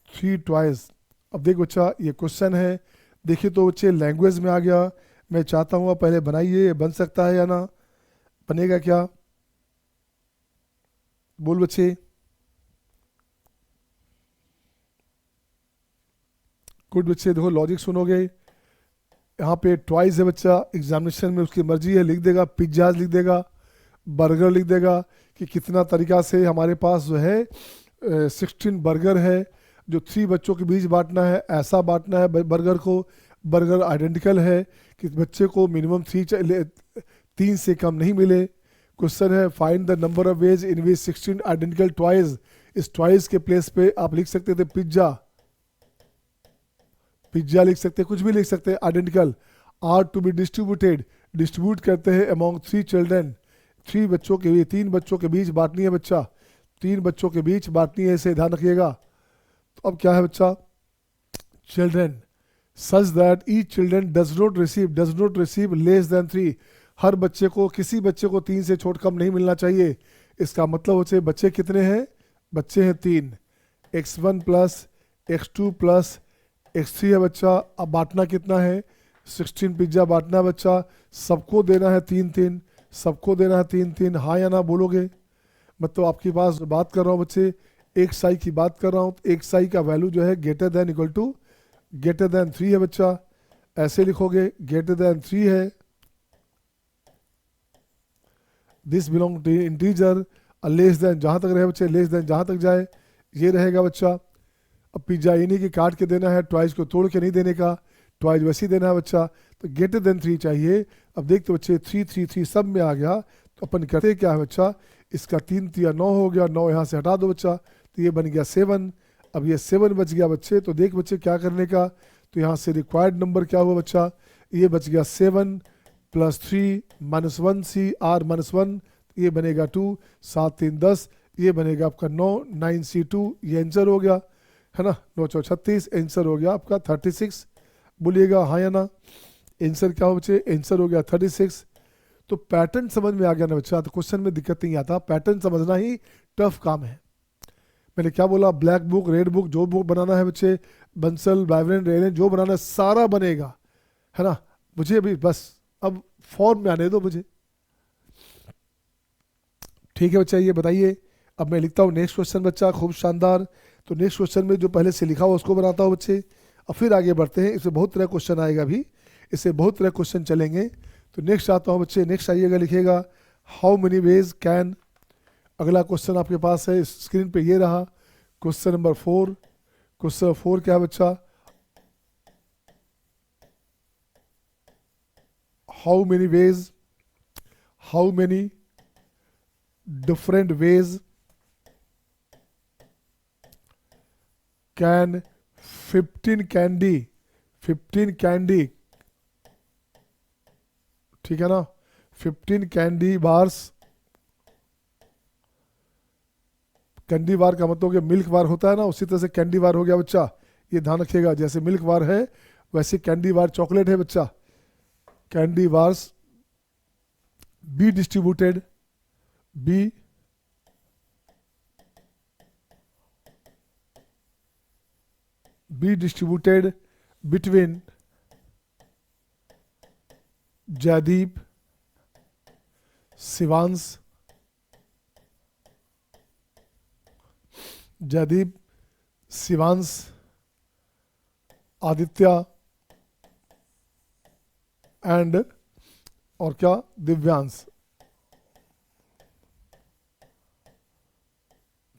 3 toys। अब देखो बच्चा ये क्वेश्चन है, देखिए तो बच्चे लैंग्वेज में आ गया। मैं चाहता हूँ आप पहले बनाइए, ये बन सकता है या ना, बनेगा क्या, बोल बच्चे। गुड बच्चे, देखो लॉजिक सुनोगे। यहाँ पे ट्वाइस है बच्चा, एग्जामिनेशन में उसकी मर्जी है, लिख देगा पिज्जाज, लिख देगा बर्गर, लिख देगा कि कितना तरीका से हमारे पास जो है 16 बर्गर है जो 3 बच्चों के बीच बांटना है, ऐसा बांटना है बर्गर को, बर्गर आइडेंटिकल है कि बच्चे को मिनिमम 3 से कम नहीं मिले। क्वेश्चन है find the number of ways in which 16 identical toys, इस टॉयज के प्लेस पे आप लिख सकते थे पिज्जा लिख सकते, कुछ भी लिख सकते, identical. Are to be distribute करते हैं अमॉन्ग 3 चिल्ड्रन, 3 बच्चों के बीच, 3 बच्चों के बीच बांटनी है बच्चा, 3 बच्चों के बीच बांटनी है, इसे ध्यान रखिएगा। तो अब क्या है बच्चा, children such that each children does not receive less than 3, हर बच्चे को, किसी बच्चे को 3 से छोट कम नहीं मिलना चाहिए। इसका मतलब होते बच्चे कितने हैं, बच्चे हैं 3, x1 plus x2 plus x3 है बच्चा। अब बांटना कितना है, 16 पिज्जा बांटना है बच्चा, सबको देना है 3-3, सबको देना है 3-3, हाँ या ना बोलोगे। मतलब आपके पास बात कर रहा हूँ बच्चे, एक साई की बात कर रहा हूँ, एक साई का वैल्यू जो है greater than equal to greater than 3 है बच्चा, ऐसे लिखोगे ग्रेटर देन 3 है, दिस बिलोंग टू इंटीजर। और लेस देन जहाँ तक रहे बच्चे, लेस देन जहाँ तक जाए ये रहेगा बच्चा। अब पिज्जा इन्हीं की काट के देना है, ट्वाइस को तोड़ के नहीं देने का, ट्वाइस वैसे ही देना है बच्चा। तो ग्रेटर देन 3 चाहिए। अब देखते बच्चे 3 3 3 सब में आ गया, तो अपन करते क्या है बच्चा, इसका 3 3 9 हो गया, 9 यहाँ से हटा दो बच्चा, तो ये बन गया 7। अब ये 7 बच गया बच्चे। तो देख बच्चे क्या करने का, तो यहाँ से रिक्वायर्ड नंबर क्या हुआ बच्चा, ये बच गया 7 + 3 -1 C R -1, ये बनेगा 2, 7 3 10, ये बनेगा आपका 9 9 C 2, ये आंसर हो गया है ना। 9 4 36, आंसर हो गया आपका 36। बोलिएगा हाँ या ना। आंसर क्या हो बच्चे, आंसर हो गया 36। तो पैटर्न समझ में आ गया ना बच्चा, तो क्वेश्चन में दिक्कत नहीं आता, पैटर्न समझना ही टफ काम है। मैंने क्या बोला, ब्लैक बुक, रेड बुक, जो बुक बनाना है बच्चे, बंसल, बाइवरेन, रेलन, जो बनाना है सारा बनेगा, है ना। मुझे अभी बस अब फॉर्म में आने दो मुझे, ठीक है बच्चा। ये बताइए, अब मैं लिखता हूँ नेक्स्ट क्वेश्चन बच्चा, खूब शानदार। तो नेक्स्ट क्वेश्चन में जो पहले से लिखा हुआ उसको बनाता हूँ बच्चे, और फिर आगे बढ़ते हैं। इससे बहुत तरह क्वेश्चन आएगा अभी, इससे बहुत तरह क्वेश्चन चलेंगे। तो नेक्स्ट आता हूँ बच्चे, नेक्स्ट आइएगा, लिखिएगा हाउ मेनी वेज कैन। अगला क्वेश्चन आपके पास है स्क्रीन पे, ये रहा क्वेश्चन नंबर 4। क्वेश्चन 4 क्या है बच्चा, how many ways, how many different ways can 15 candy, ठीक है ना, 15 कैंडी बार्स। कैंडी बार का मतलब कि मिल्क बार होता है ना, उसी तरह से कैंडी बार हो गया बच्चा, ये ध्यान रखिएगा। जैसे मिल्क बार है वैसे कैंडी बार चॉकलेट है बच्चा। Candy bars be distributed, be distributed between Jaideep, Shivansh, Aditya and और क्या, दिव्यांश।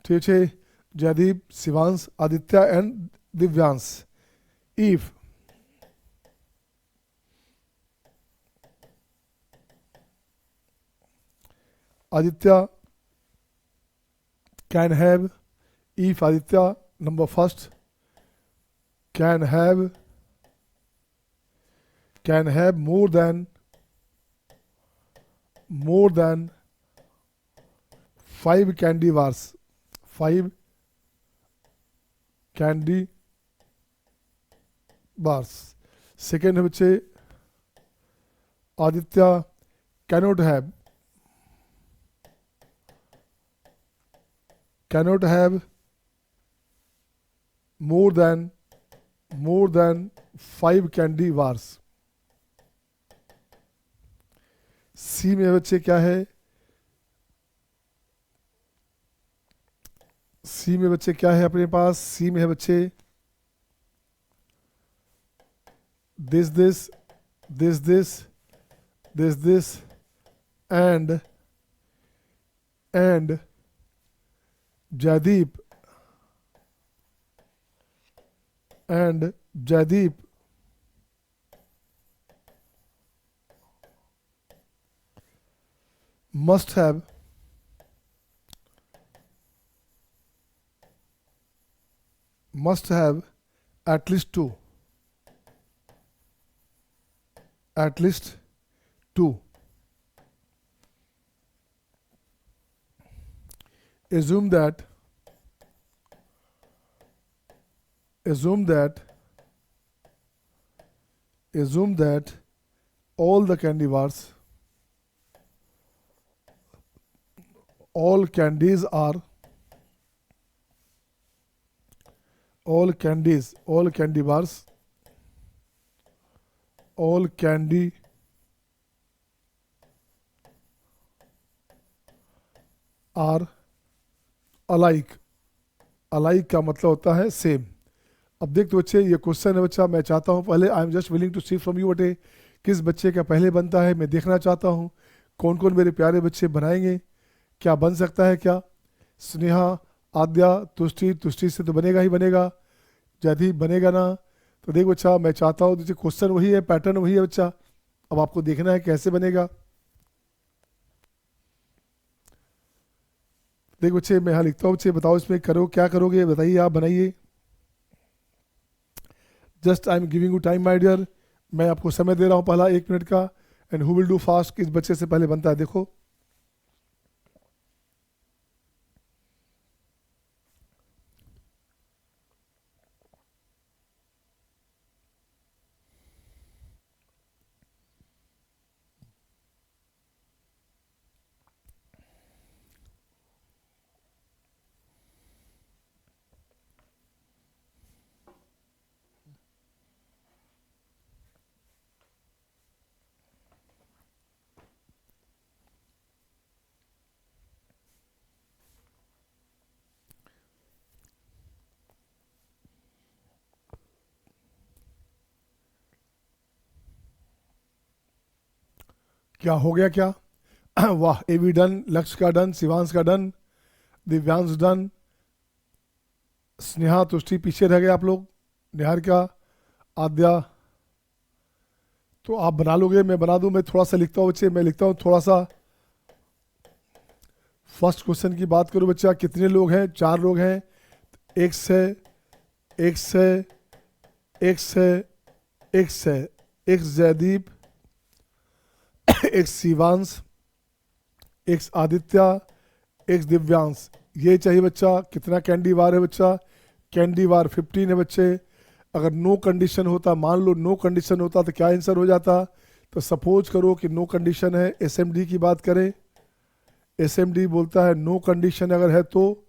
ठीक है, Jaideep, Shivansh, Aditya and Divyansh. If Aditya can have, if Aditya number first can have more than 5 candy bars, 5 candy bars। Second है बच्चे, Aditya cannot have more than 5 candy bars। सी में बच्चे क्या है, सी में बच्चे क्या है अपने पास, सी में है बच्चे this and Jaideep must have at least two, assume that all the candy bars, all candy bars, all candy are alike। alike का मतलब होता है सेम। अब देखते बच्चे, ये क्वेश्चन है बच्चा, मैं चाहता हूँ पहले, I am just willing to see from you बटे किस बच्चे का पहले बनता है, मैं देखना चाहता हूँ कौन कौन मेरे प्यारे बच्चे बनाएंगे। क्या बन सकता है क्या? स्नेहा, आद्या, तुष्टि, तुष्टि से तो बनेगा ही बनेगा, जयदीप बनेगा ना। तो देख बच्चा, मैं चाहता हूँ तो क्वेश्चन वही है, पैटर्न वही है बच्चा, अब आपको देखना है कैसे बनेगा। देख बच्चे, मैं यहाँ लिखता हूँ बच्चे, बताओ इसमें करो क्या करोगे, बताइए, आप बनाइए। Just I am giving you time my dear, मैं आपको समय दे रहा हूँ पहला 1 मिनट का। And who will do fast, किस बच्चे से पहले बनता है देखो। क्या हो गया क्या? वाह, ए बी डन, लक्ष्य का डन, शिवांश का डन, दिव्यांश डन, स्नेहा, तुष्टि पीछे रह गए आप लोग, निहार का, आद्या। तो आप बना लोगे, मैं बना दूं, मैं थोड़ा सा लिखता हूँ बच्चे, मैं लिखता हूँ थोड़ा सा। फर्स्ट क्वेश्चन की बात करो बच्चा, कितने लोग हैं? 4 लोग हैं। एक्स है, एक्स है, एक्स है, एक्स है, x Jaydeep, x Shivansh, x Aditya, x Divyansh. ये चाहिए बच्चा। कितना कैंडी वार है बच्चा? कैंडी वार 15 है बच्चे। अगर नो कंडीशन होता, मान लो नो कंडीशन होता तो क्या आंसर हो जाता? तो सपोज करो कि नो कंडीशन है, एसएमडी की बात करें, एसएमडी बोलता है नो कंडीशन अगर है तो,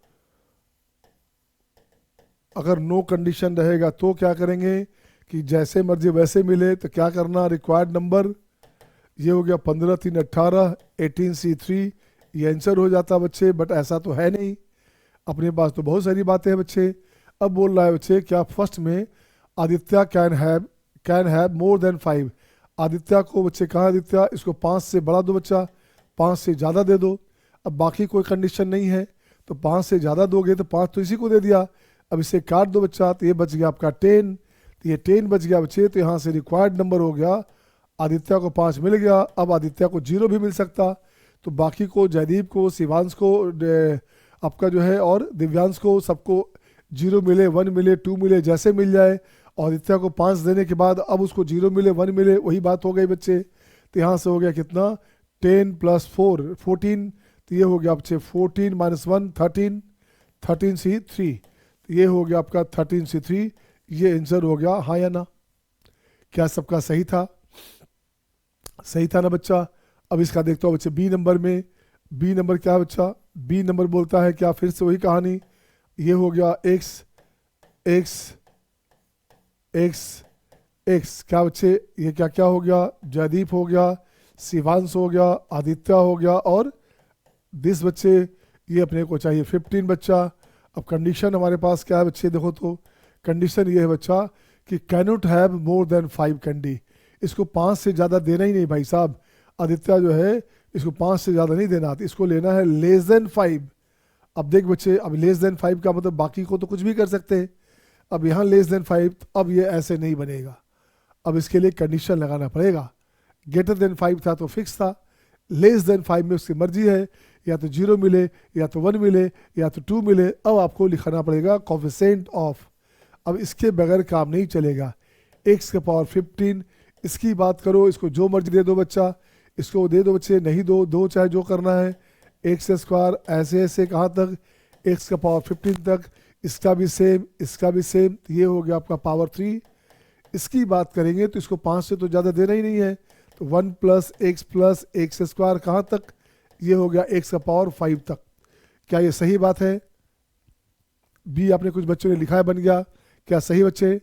अगर नो कंडीशन रहेगा तो क्या करेंगे कि जैसे मर्जी वैसे मिले, तो क्या करना, रिक्वायर्ड नंबर, ये हो गया 15 3 18 18C3, ये आंसर हो जाता बच्चे। बट ऐसा तो है नहीं, अपने पास तो बहुत सारी बातें हैं बच्चे। अब बोल रहा है बच्चे, क्या फर्स्ट में Aditya can have more than 5। Aditya को बच्चे, कहाँ आदित्य, इसको 5 से बढ़ा दो बच्चा, 5 से ज़्यादा दे दो। अब बाकी कोई कंडीशन नहीं है, तो 5 से ज़्यादा दोगे तो 5 तो इसी को दे दिया। अब इसे काट दो बच्चा, तो ये बच गया आपका 10, तो ये 10 बच गया बच्चे। तो यहाँ से रिक्वायर्ड नंबर हो गया, आदित्य को 5 मिल गया। अब आदित्य को 0 भी मिल सकता, तो बाकी को, जयदीप को, शिवांश को, आपका जो है, और दिव्यांश को, सबको 0 मिले, 1 मिले, 2 मिले, जैसे मिल जाए। आदित्य को 5 देने के बाद अब उसको 0 मिले, 1 मिले, वही बात हो गई बच्चे। तो यहाँ से हो गया कितना, 10 + 4 14, तो ये हो गया बच्चे 14 - 1 13, 13C3, तो ये हो गया आपका 13C3। ये आंसर हो गया, हाँ या ना? क्या सबका सही था? सही था ना बच्चा? अब इसका देखते हो बच्चे, बी नंबर में, बी नंबर क्या है बच्चा? बी नंबर बोलता है क्या, फिर से वही कहानी, ये हो गया एक्स एक्स एक्स एक्स, क्या बच्चे, ये क्या क्या हो गया, जयदीप हो गया, शिवांश हो गया, आदित्य हो गया, और दिस बच्चे, ये अपने को चाहिए 15 बच्चा। अब कंडीशन हमारे पास क्या है बच्चे, देखो तो कंडीशन ये है बच्चा कि cannot have more than 5 candy. इसको 5 से ज़्यादा देना ही नहीं भाई साहब, आदित्य जो है इसको 5 से ज़्यादा नहीं देना, तो इसको लेना है लेस देन 5। अब देख बच्चे, अब लेस देन 5 का मतलब बाकी को तो कुछ भी कर सकते हैं, अब यहाँ लेस देन 5, अब ये ऐसे नहीं बनेगा, अब इसके लिए कंडीशन लगाना पड़ेगा। ग्रेटर देन 5 था तो फिक्स था, लेस देन 5 में उसकी मर्जी है, या तो 0 मिले, या तो 1 मिले, या तो 2 मिले। अब आपको लिखना पड़ेगा कोफिशिएंट ऑफ, अब इसके बगैर काम नहीं चलेगा। x की पावर 15, इसकी बात करो, इसको जो मर्जी दे दो बच्चा, इसको दे दो बच्चे, नहीं दो, दो चाहे जो करना है, x² ऐसे ऐसे कहाँ तक, x का पावर 15 तक, इसका भी सेम, इसका भी सेम, ये हो गया आपका पावर 3। इसकी बात करेंगे तो इसको 5 से तो ज़्यादा देना ही नहीं है, तो 1 + x² कहाँ तक, ये हो गया x का पावर 5 तक। क्या ये सही बात है? बी आपने कुछ बच्चों ने लिखा है, बन गया क्या सही बच्चे?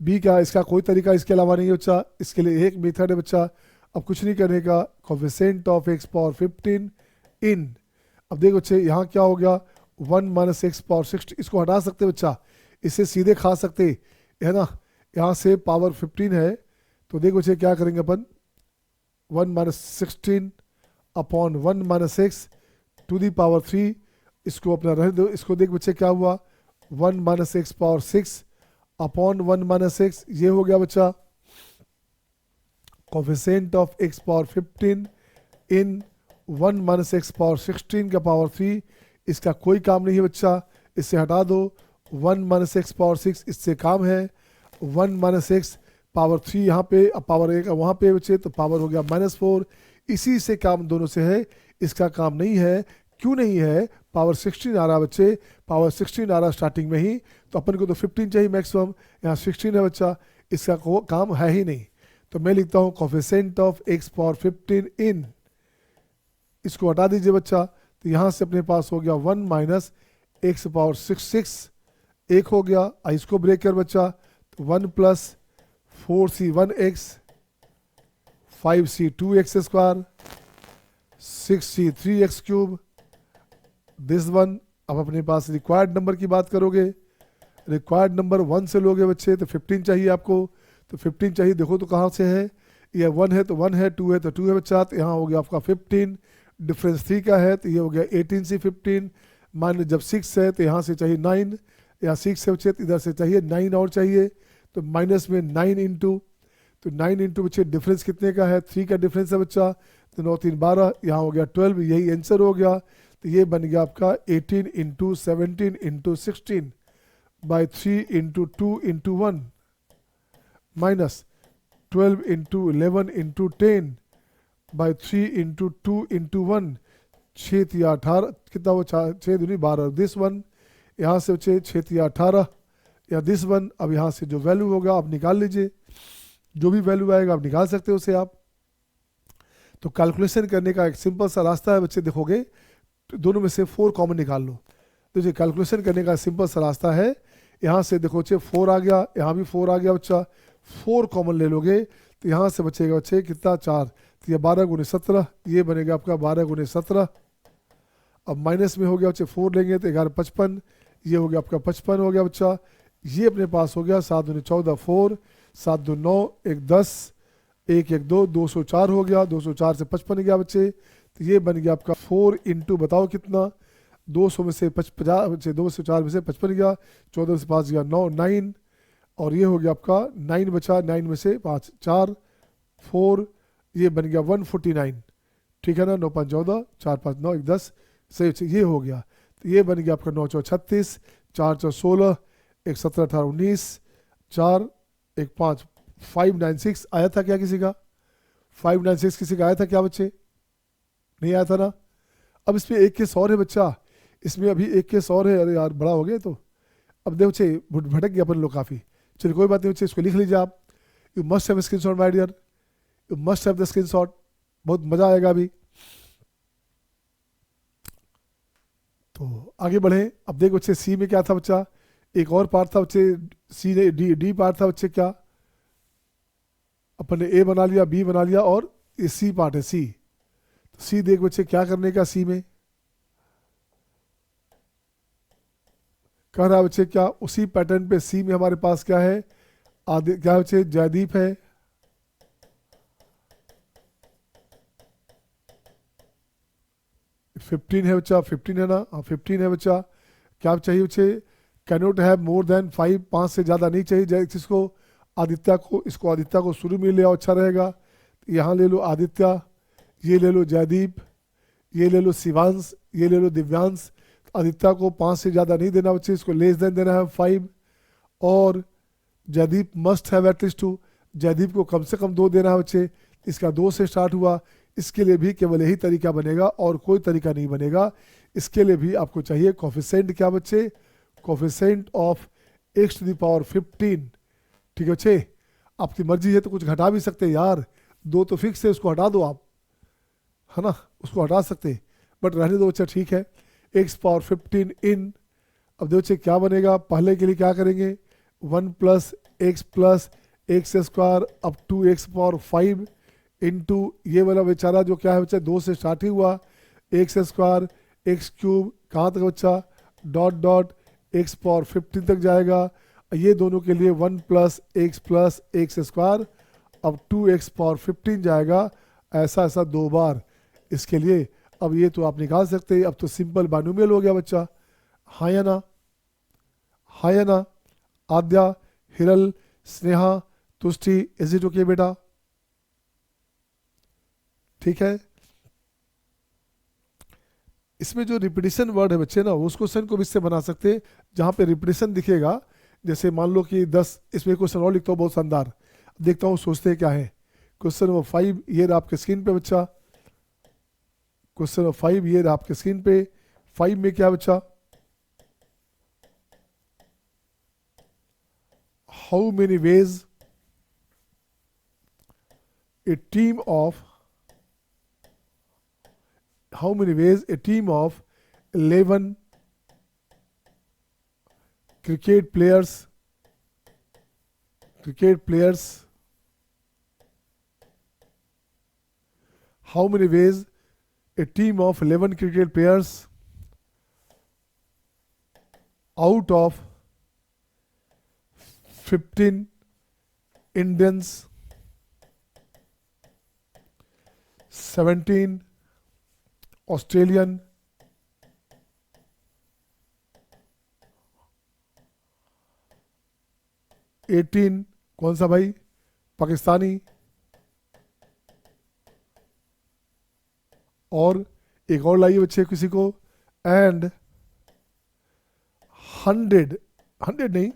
बी का, इसका कोई तरीका इसके अलावा नहीं है बच्चा, इसके लिए एक मेथड है बच्चा। अब कुछ नहीं करने का, कोफिशिएंट ऑफ x पावर 15 इन, अब देखो बच्चे यहाँ क्या हो गया, 1 - x पावर 60, इसको हटा सकते बच्चा, इसे सीधे खा सकते है ना, यहाँ से पावर 15 है, तो देखो बच्चे क्या करेंगे अपन, 1 - 16 upon 1 - x to the power 3, इसको अपना रहने दो। इसको देख बच्चे क्या हुआ, 1 minus x power 6 upon 1 minus x, ये हो गया बच्चा coefficient of x power 15 in 1 minus x power 16 का पावर 3। इसका कोई काम नहीं है बच्चा, इससे हटा दो। 1 माइनस एक्स पावर 6 इससे काम है, 1 माइनस एक्स पावर 3 यहाँ पे, अब पावर 1 वहाँ पे बच्चे, तो पावर हो गया -4। इसी से काम दोनों से है, इसका काम नहीं है। क्यों नहीं है, पावर 16 आ रहा है बच्चे, पावर 16 आ रहा है स्टार्टिंग में ही, तो अपन को तो 15 चाहिए मैक्सिमम, यहाँ 16 है बच्चा, इसका काम है ही नहीं। तो मैं लिखता हूँ कोफिशिएंट ऑफ एक्स पावर 15 इन, इसको हटा दीजिए बच्चा, तो यहाँ से अपने पास हो गया 1 माइनस एक्स पावर 6 एक हो गया। इसको ब्रेक कर बच्चा, तो 1 plus 4c 1x 5c 2x square 6c 3x cube this one. अब अपने पास रिक्वायर्ड नंबर की बात करोगे, रिक्वायर्ड नंबर 1 से लोगे बच्चे तो 15 चाहिए आपको, तो 15 चाहिए, देखो तो कहाँ से है, ये 1 है तो 1 है, 2 है तो 2 है बच्चा, तो यहाँ हो गया आपका 15, डिफरेंस 3 का है तो ये हो गया 18 से 15 मान, जब 6 है तो यहाँ से चाहिए 9, यहाँ 6 है बच्चे, इधर से चाहिए 9 और चाहिए, तो माइनस में 9 इंटू, तो 9 इंटू बच्चे डिफरेंस कितने का है, 3 का डिफरेंस है बच्चा, तो 9 3 12, यहाँ हो गया 12, यही आंसर हो गया। तो ये बन गया आपका 18 into 17 into 16 by 3 into 2 into 1 minus 12 into 11 into 10 by 3 into 2 into 1, 6 या 18, कितना वो 6 दूनी 12, दिस वन, यहाँ से बच्चे 6 या 18 या दिस वन। अब यहाँ से जो वैल्यू होगा आप निकाल लीजिए, जो भी वैल्यू आएगा आप निकाल सकते हो उसे आप। तो कैलकुलेशन करने का एक सिंपल सा रास्ता है बच्चे, देखोगे तो दोनों में से 4 कॉमन निकाल लो। तो जो कैलकुलेशन करने का सिंपल सा रास्ता है, यहाँ से देखो बच्चे 4 आ गया, यहाँ भी 4 आ गया बच्चा, 4 कॉमन ले लोगे तो यहाँ से बचेगा बच्चे कितना 4, तो ये 12 गुणे 17, ये बनेगा आपका 12 गुणे 17। अब माइनस में हो गया बच्चे 4 लेंगे तो 11 55, ये हो गया आपका 55 हो गया बच्चा। ये अपने पास हो गया 7 दूनी 14 4, 7 2 9 1 10 1 1 2 204 हो गया, 204 से 55 गया बच्चे, तो ये बन गया आपका 4 इंटू बताओ कितना, 200 में से 50 बच्चे, 204 में से 55 गया, 14 से 5 गया 9 9, और ये हो गया आपका 9 बचा, 9 में से 5 4 4, ये बन गया 149, ठीक है ना, 9 5 14 4 5 9 1 10, सही ये हो गया। तो ये बन गया आपका 9 4 36, 4 4 16, 1 17 18 19, 4 1 5 596 आया था क्या किसी का, 596 किसी का आया था क्या बच्चे, नहीं आया था ना। अब इसमें 1 केस और है बच्चा, इसमें अभी 1 केस और है, अरे यार बड़ा हो गया, तो अब देखो बच्चे भटक गए अपन लोग काफ़ी, चलिए कोई बात नहीं बच्चे, इसको लिख लीजिए आप, you must have screenshot my dear, you must have the screenshot, बहुत मज़ा आएगा अभी। तो आगे बढ़े, अब देखो बच्चे सी में क्या था बच्चा, एक और पार्ट था बच्चे, सी ने डी पार्ट था बच्चे, क्या अपन ने ए बना लिया, बी बना लिया, और ये सी पार्ट है सी। तो सी देख बच्चे क्या करने का, सी में कह रहा है बच्चे क्या, उसी पैटर्न पे सी में हमारे पास क्या है, क्या बच्चे जयदीप है, फिफ्टीन है बच्चा, 15 है ना, हाँ 15 है बच्चा। क्या चाहिए बच्चे, कैनोट हैव मोर देन 5, 5 से ज़्यादा नहीं चाहिए जिसको, आदित्य को, इसको आदित्य को शुरू में ले आओ, अच्छा रहेगा। यहाँ ले लो आदित्य, ये ले लो जयदीप, ये ले लो शिवांश, ये ले लो दिव्यांश। आदित्य को 5 से ज़्यादा नहीं देना बच्चे, इसको लेस देन देना है 5, और Jaydeep must have at least 2, Jaydeep को कम से कम 2 देना है बच्चे, इसका 2 से स्टार्ट हुआ। इसके लिए भी केवल यही तरीका बनेगा और कोई तरीका नहीं बनेगा। इसके लिए भी आपको चाहिए कोफिशिएंट क्या बच्चे, coefficient of x to the power 15, ठीक है बच्चे। आपकी मर्जी है तो कुछ घटा भी सकते हैं यार, 2 तो फिक्स है, उसको हटा दो आप, है ना, उसको हटा सकते, बट रहने दो बच्चा, ठीक है। x पावर 15 इन, अब देखो बच्चे क्या बनेगा, पहले के लिए क्या करेंगे, 1 plus x square up to x power 5 into ये वाला बेचारा जो क्या है बच्चा, 2 से स्टार्ट ही हुआ, एक्स स्क्वायर एक्स क्यूब कहाँ तक बच्चा, डॉट डॉट एक्स पावर 15 तक जाएगा। ये दोनों के लिए 1 प्लस एक्स स्क्वायर अब 2x पावर 15 जाएगा, ऐसा ऐसा 2 बार। इसके लिए अब ये तो आप निकाल सकते हैं, अब तो सिंपल बाइनोमियल हो गया बच्चा। हाँ या ना, हाँ या ना? Aadya, Hiral, Sneha, Tushti, is it okay बेटा? ठीक है। इसमें जो रिपीटिशन वर्ड है बच्चे ना, उस क्वेश्चन को भी इससे बना सकते हैं जहाँ पे रिपीटिशन दिखेगा। जैसे मान लो कि 10, इसमें क्वेश्चन और लिखता हूँ बहुत शानदार, देखता हूँ सोचते हैं क्या है। क्वेश्चन नंबर 5 ये रहा आपके स्क्रीन पे बच्चा। क्वेश्चन नंबर 5 ये रहा आपके स्क्रीन पे। 5 में क्या बच्चा? How many ways A team of, how many ways a team of 11 cricket players how many ways a team of 11 cricket players out of 15 Indians, 17 Australian, 18 कौन सा भाई? पाकिस्तानी, और एक और लाइए बच्चे किसी को, एंड 100, 100 नहीं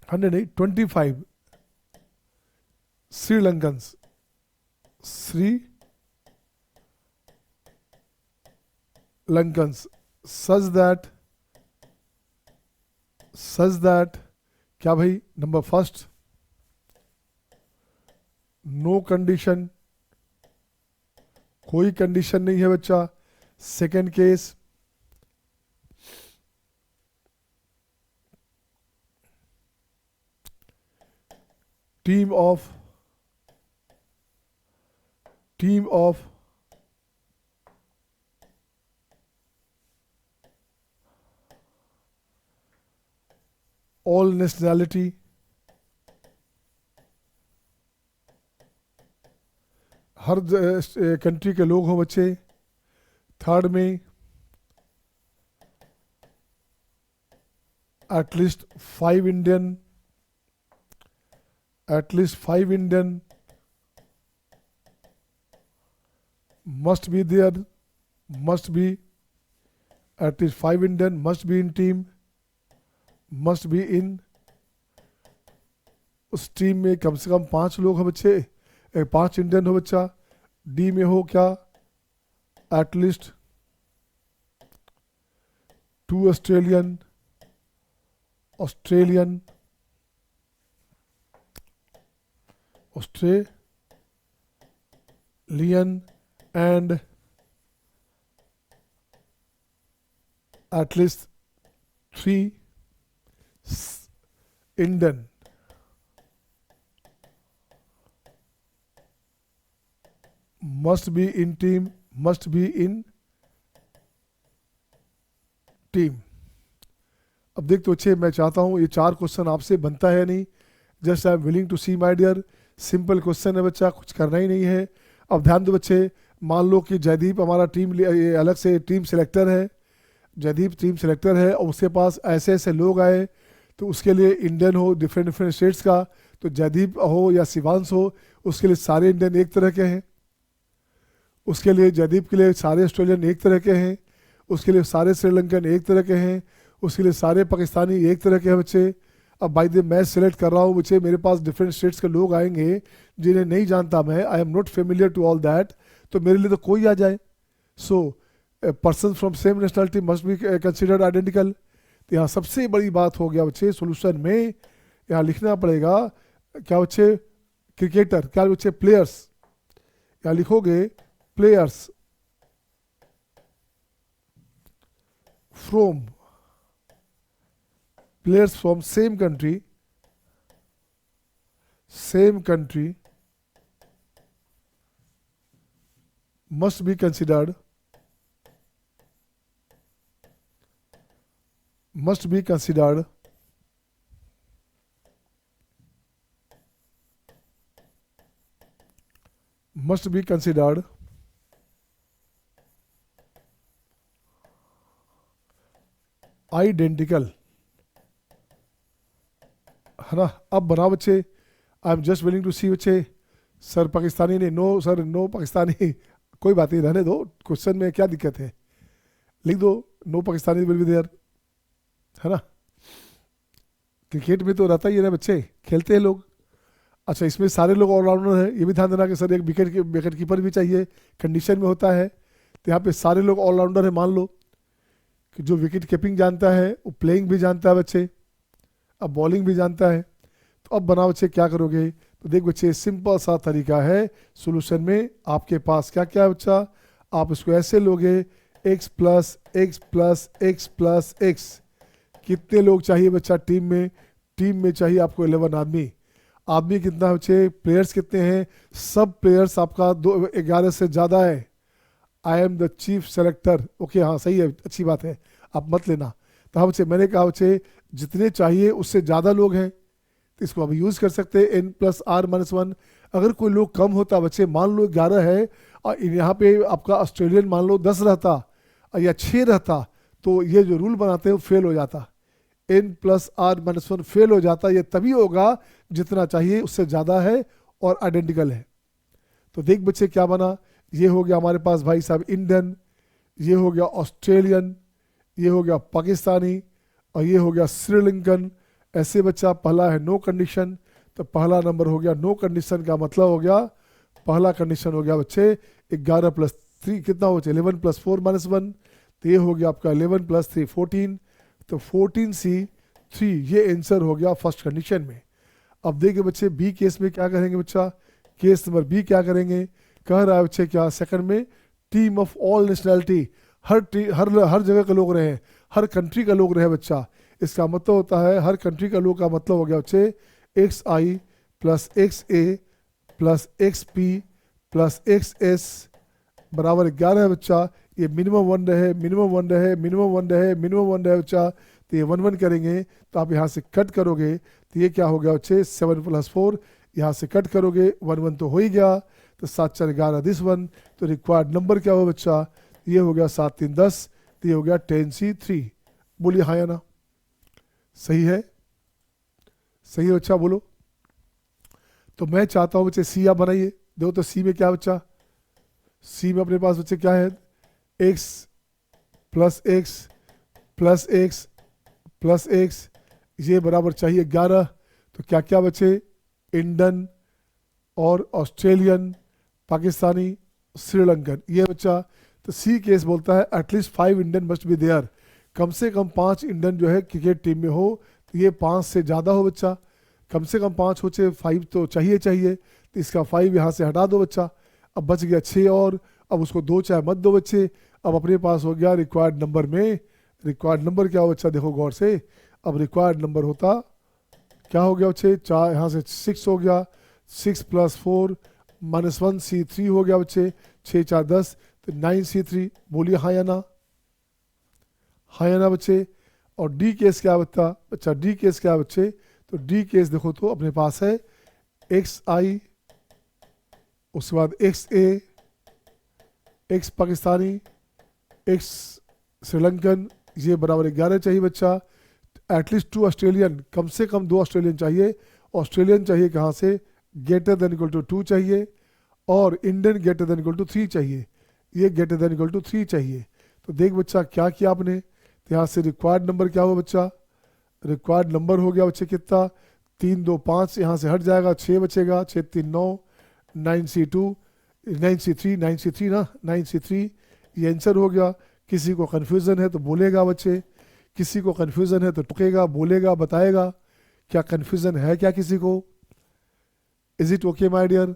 100 नहीं 25 श्रीलंकन्स, such that क्या भाई? नंबर फर्स्ट, नो कंडीशन, कोई कंडीशन नहीं है बच्चा। Second case, team of all nationality, her country के लोग हों बच्चे। थर्ड में at least 5 Indian, must be there, must be at least 5 Indian must be in team, must be in, उस टीम में कम से कम 5 लोग हो बच्चे, 5 इंडियन हो बच्चा। डी में हो क्या? At least 2 Australian and at least 3 Indian, must be in team, अब देख तो अच्छे, मैं चाहता हूँ ये 4 क्वेश्चन आपसे बनता है नहीं, just I am willing to see my dear. Simple question है बच्चा, कुछ करना ही नहीं है। अब ध्यान दो बच्चे, मान लो कि जयदीप हमारा टीम अलग से टीम सेलेक्टर है, जयदीप टीम सेलेक्टर है और उसके पास ऐसे ऐसे लोग आए, तो उसके लिए इंडियन हो डिफरेंट स्टेट्स का, तो जयदीप हो या शिवांश हो, उसके लिए सारे इंडियन एक तरह के हैं, उसके लिए जयदीप के लिए सारे ऑस्ट्रेलियन एक तरह के हैं, उसके लिए सारे श्रीलंकन एक तरह के हैं, उसके लिए सारे पाकिस्तानी एक तरह के हैं बच्चे। अब बाई द मैं सेलेक्ट कर रहा हूँ बच्चे, मेरे पास डिफरेंट स्टेट्स के लोग आएंगे जिन्हें नहीं जानता मैं, I am not familiar to all that, तो मेरे लिए तो कोई आ जाए। So person from same nationality must be considered identical. तो यहाँ सबसे बड़ी बात हो गया बच्चे, सोल्यूशन में यहाँ लिखना पड़ेगा क्या बच्चे? क्रिकेटर, क्या बच्चे? प्लेयर्स, यहाँ लिखोगे players from same country must be considered identical, है ना। अब बनाओ बच्चे, I am just willing to see बच्चे। सर पाकिस्तानी नहीं, नो सर, नो पाकिस्तानी कोई बात नहीं, रहने दो, क्वेश्चन में क्या दिक्कत है, लिख दो no Pakistani will be there, है ना। क्रिकेट में तो रहता ही है ना बच्चे, खेलते हैं लोग। अच्छा, इसमें सारे लोग ऑलराउंडर हैं, ये भी ध्यान देना कि सर एक विकेट कीपर भी चाहिए, कंडीशन में होता है। तो यहाँ पे सारे लोग ऑलराउंडर है, मान लो कि जो विकेट कीपिंग जानता है वो प्लेइंग भी जानता है बच्चे, अब बॉलिंग भी जानता है। तो अब बनाओ बच्चे क्या करोगे, तो देख बच्चे सिंपल सा तरीका है सॉल्यूशन में। आपके पास क्या क्या है बच्चा, आप इसको ऐसे लोगे, x plus x plus x plus x. कितने लोग चाहिए बच्चा टीम में, टीम में चाहिए आपको 11 आदमी। आदमी कितना बच्चे, प्लेयर्स कितने हैं, सब प्लेयर्स आपका 11 से ज़्यादा है। I am the chief selector, okay हाँ सही है, अच्छी बात है, आप मत लेना। तो हाँ बच्चे, मैंने कहा बच्चे जितने चाहिए उससे ज़्यादा लोग हैं, तो इसको आप यूज़ कर सकते हैं n plus r minus one. अगर कोई लोग कम होता बच्चे, मान लो 11 है और यहाँ पे आपका ऑस्ट्रेलियन मान लो 10 रहता या 6 रहता, तो ये जो रूल बनाते हैं वो फेल हो जाता, n plus r minus one fail हो जाता। ये तभी होगा जितना चाहिए उससे ज़्यादा है और आइडेंटिकल है। तो देख बच्चे क्या बना, ये हो गया हमारे पास भाई साहब इंडियन, ये हो गया ऑस्ट्रेलियन, ये हो गया पाकिस्तानी और ये हो गया श्रीलंकन। ऐसे बच्चा पहला है नो कंडीशन, तो पहला नंबर हो गया नो कंडीशन का मतलब हो गया, पहला कंडीशन हो गया बच्चे 11 प्लस 3 कितना हो, 11 प्लस 4 माइनस 1, तो ये हो गया आपका 11 प्लस 3 14, तो 14C3 ये आंसर हो गया फर्स्ट कंडीशन में। अब देखिए बच्चे बी केस में क्या करेंगे बच्चा, केस नंबर बी क्या करेंगे, कह रहा है बच्चे क्या सेकंड में टीम ऑफ ऑल नेशनैलिटी, हर जगह के लोग रहे, हर कंट्री का लोग रहे बच्चा। इसका मतलब होता है हर कंट्री का लोग का मतलब हो गया बच्चे x i plus x a plus x p plus x s बराबर 11 है बच्चा। ये मिनिमम 1 रहे, मिनिमम 1 रहे, मिनिमम 1 रहे, मिनिमम 1 रहे बच्चा, तो ये 1 1 करेंगे, तो आप यहाँ से कट करोगे तो ये क्या हो गया बच्चे 7 प्लस 4, यहाँ से कट करोगे 1 1 तो हो ही गया, तो 7 4 11 दिस 1, तो रिक्वायर्ड नंबर क्या हो बच्चा, ये हो गया 7 3 10, तो ये हो गया 10C3। बोलिए हाँ या ना, सही है, सही है बच्चा बोलो। तो मैं चाहता हूँ बच्चे सी आप बनाइए, देखो तो सी में क्या बच्चा, सी में अपने पास बच्चे क्या है, x plus x plus x plus x, ये बराबर चाहिए 11। तो क्या क्या बच्चे, इंडियन और ऑस्ट्रेलियन, पाकिस्तानी, श्रीलंकन, ये बच्चा। तो सी केस बोलता है at least 5 Indian must be there, कम से कम 5 इंडियन जो है क्रिकेट टीम में हो, तो ये 5 से ज़्यादा हो बच्चा, कम से कम 5 हो, 5 तो चाहिए चाहिए, तो इसका 5 यहाँ से हटा दो बच्चा। अब बच गया 6 और, अब उसको 2 चाहे मत दो बच्चे। अब अपने पास हो गया रिक्वायर्ड नंबर में, रिक्वायर्ड नंबर क्या हो बच्चा, देखो गौर से, अब रिक्वायर्ड नंबर होता क्या हो गया बच्चे, 4 यहाँ से 6 हो गया, 6 प्लस 4 माइनस 1C3 हो गया बच्चे, 6 4 10, तो 9C3। बोलिए हाँ या ना, हाँ या ना बच्चे। और डी केस क्या बता अच्छा, डी केस क्या बच्चे, तो डी केस देखो तो अपने पास है एक्स आई, उसके बाद एक्स ए, एक्स पाकिस्तानी, एक्स श्रीलंकन, ये बराबर 11 चाहिए बच्चा। एटलीस्ट 2 ऑस्ट्रेलियन, कम से कम 2 ऑस्ट्रेलियन चाहिए। ऑस्ट्रेलियन चाहिए कहाँ से, ग्रेटर देन इक्वल टू 2 चाहिए, और Indian greater than equal to 3 चाहिए, ये ग्रेटर देन इक्वल टू 3 चाहिए। तो देख बच्चा क्या किया आपने, तो यहाँ से रिक्वायर्ड नंबर क्या हुआ बच्चा, रिक्वायर्ड नंबर हो गया बच्चे कितना, 3 2 5, यहाँ से हट जाएगा 6 बचेगा, 6 3 9, 9C2 9C3 9C3 ना 9C3, ये आंसर हो गया। किसी को कन्फ्यूज़न है तो बोलेगा बच्चे, किसी को कन्फ्यूज़न है तो टुकेगा, बोलेगा, बताएगा क्या कन्फ्यूज़न है क्या किसी को। Is it okay my dear,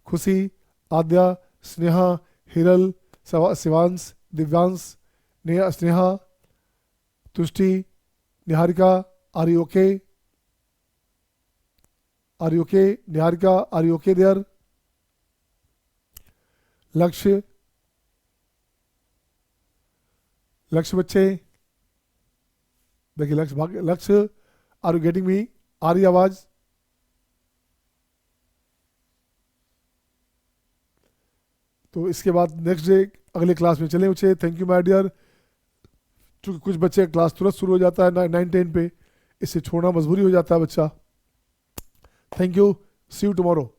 Khushi, Aadya, Sneha, Hiral, Shivansh, Divyansh, Neha, Sneha, Tushti, Niharika, are you okay, are you okay, Niharika are you okay there, Lakshya, Lakshya बच्चे, देखिए लक्ष्य भाग, Lakshya are you getting me, आ रही आवाज, तो इसके बाद नेक्स्ट डे अगले क्लास में चले बच्चे। Thank you my dear. क्योंकि कुछ बच्चे का क्लास तुरंत शुरू हो जाता है 9-10 पे, इससे छोड़ना मजबूरी हो जाता है बच्चा। Thank you, see you tomorrow.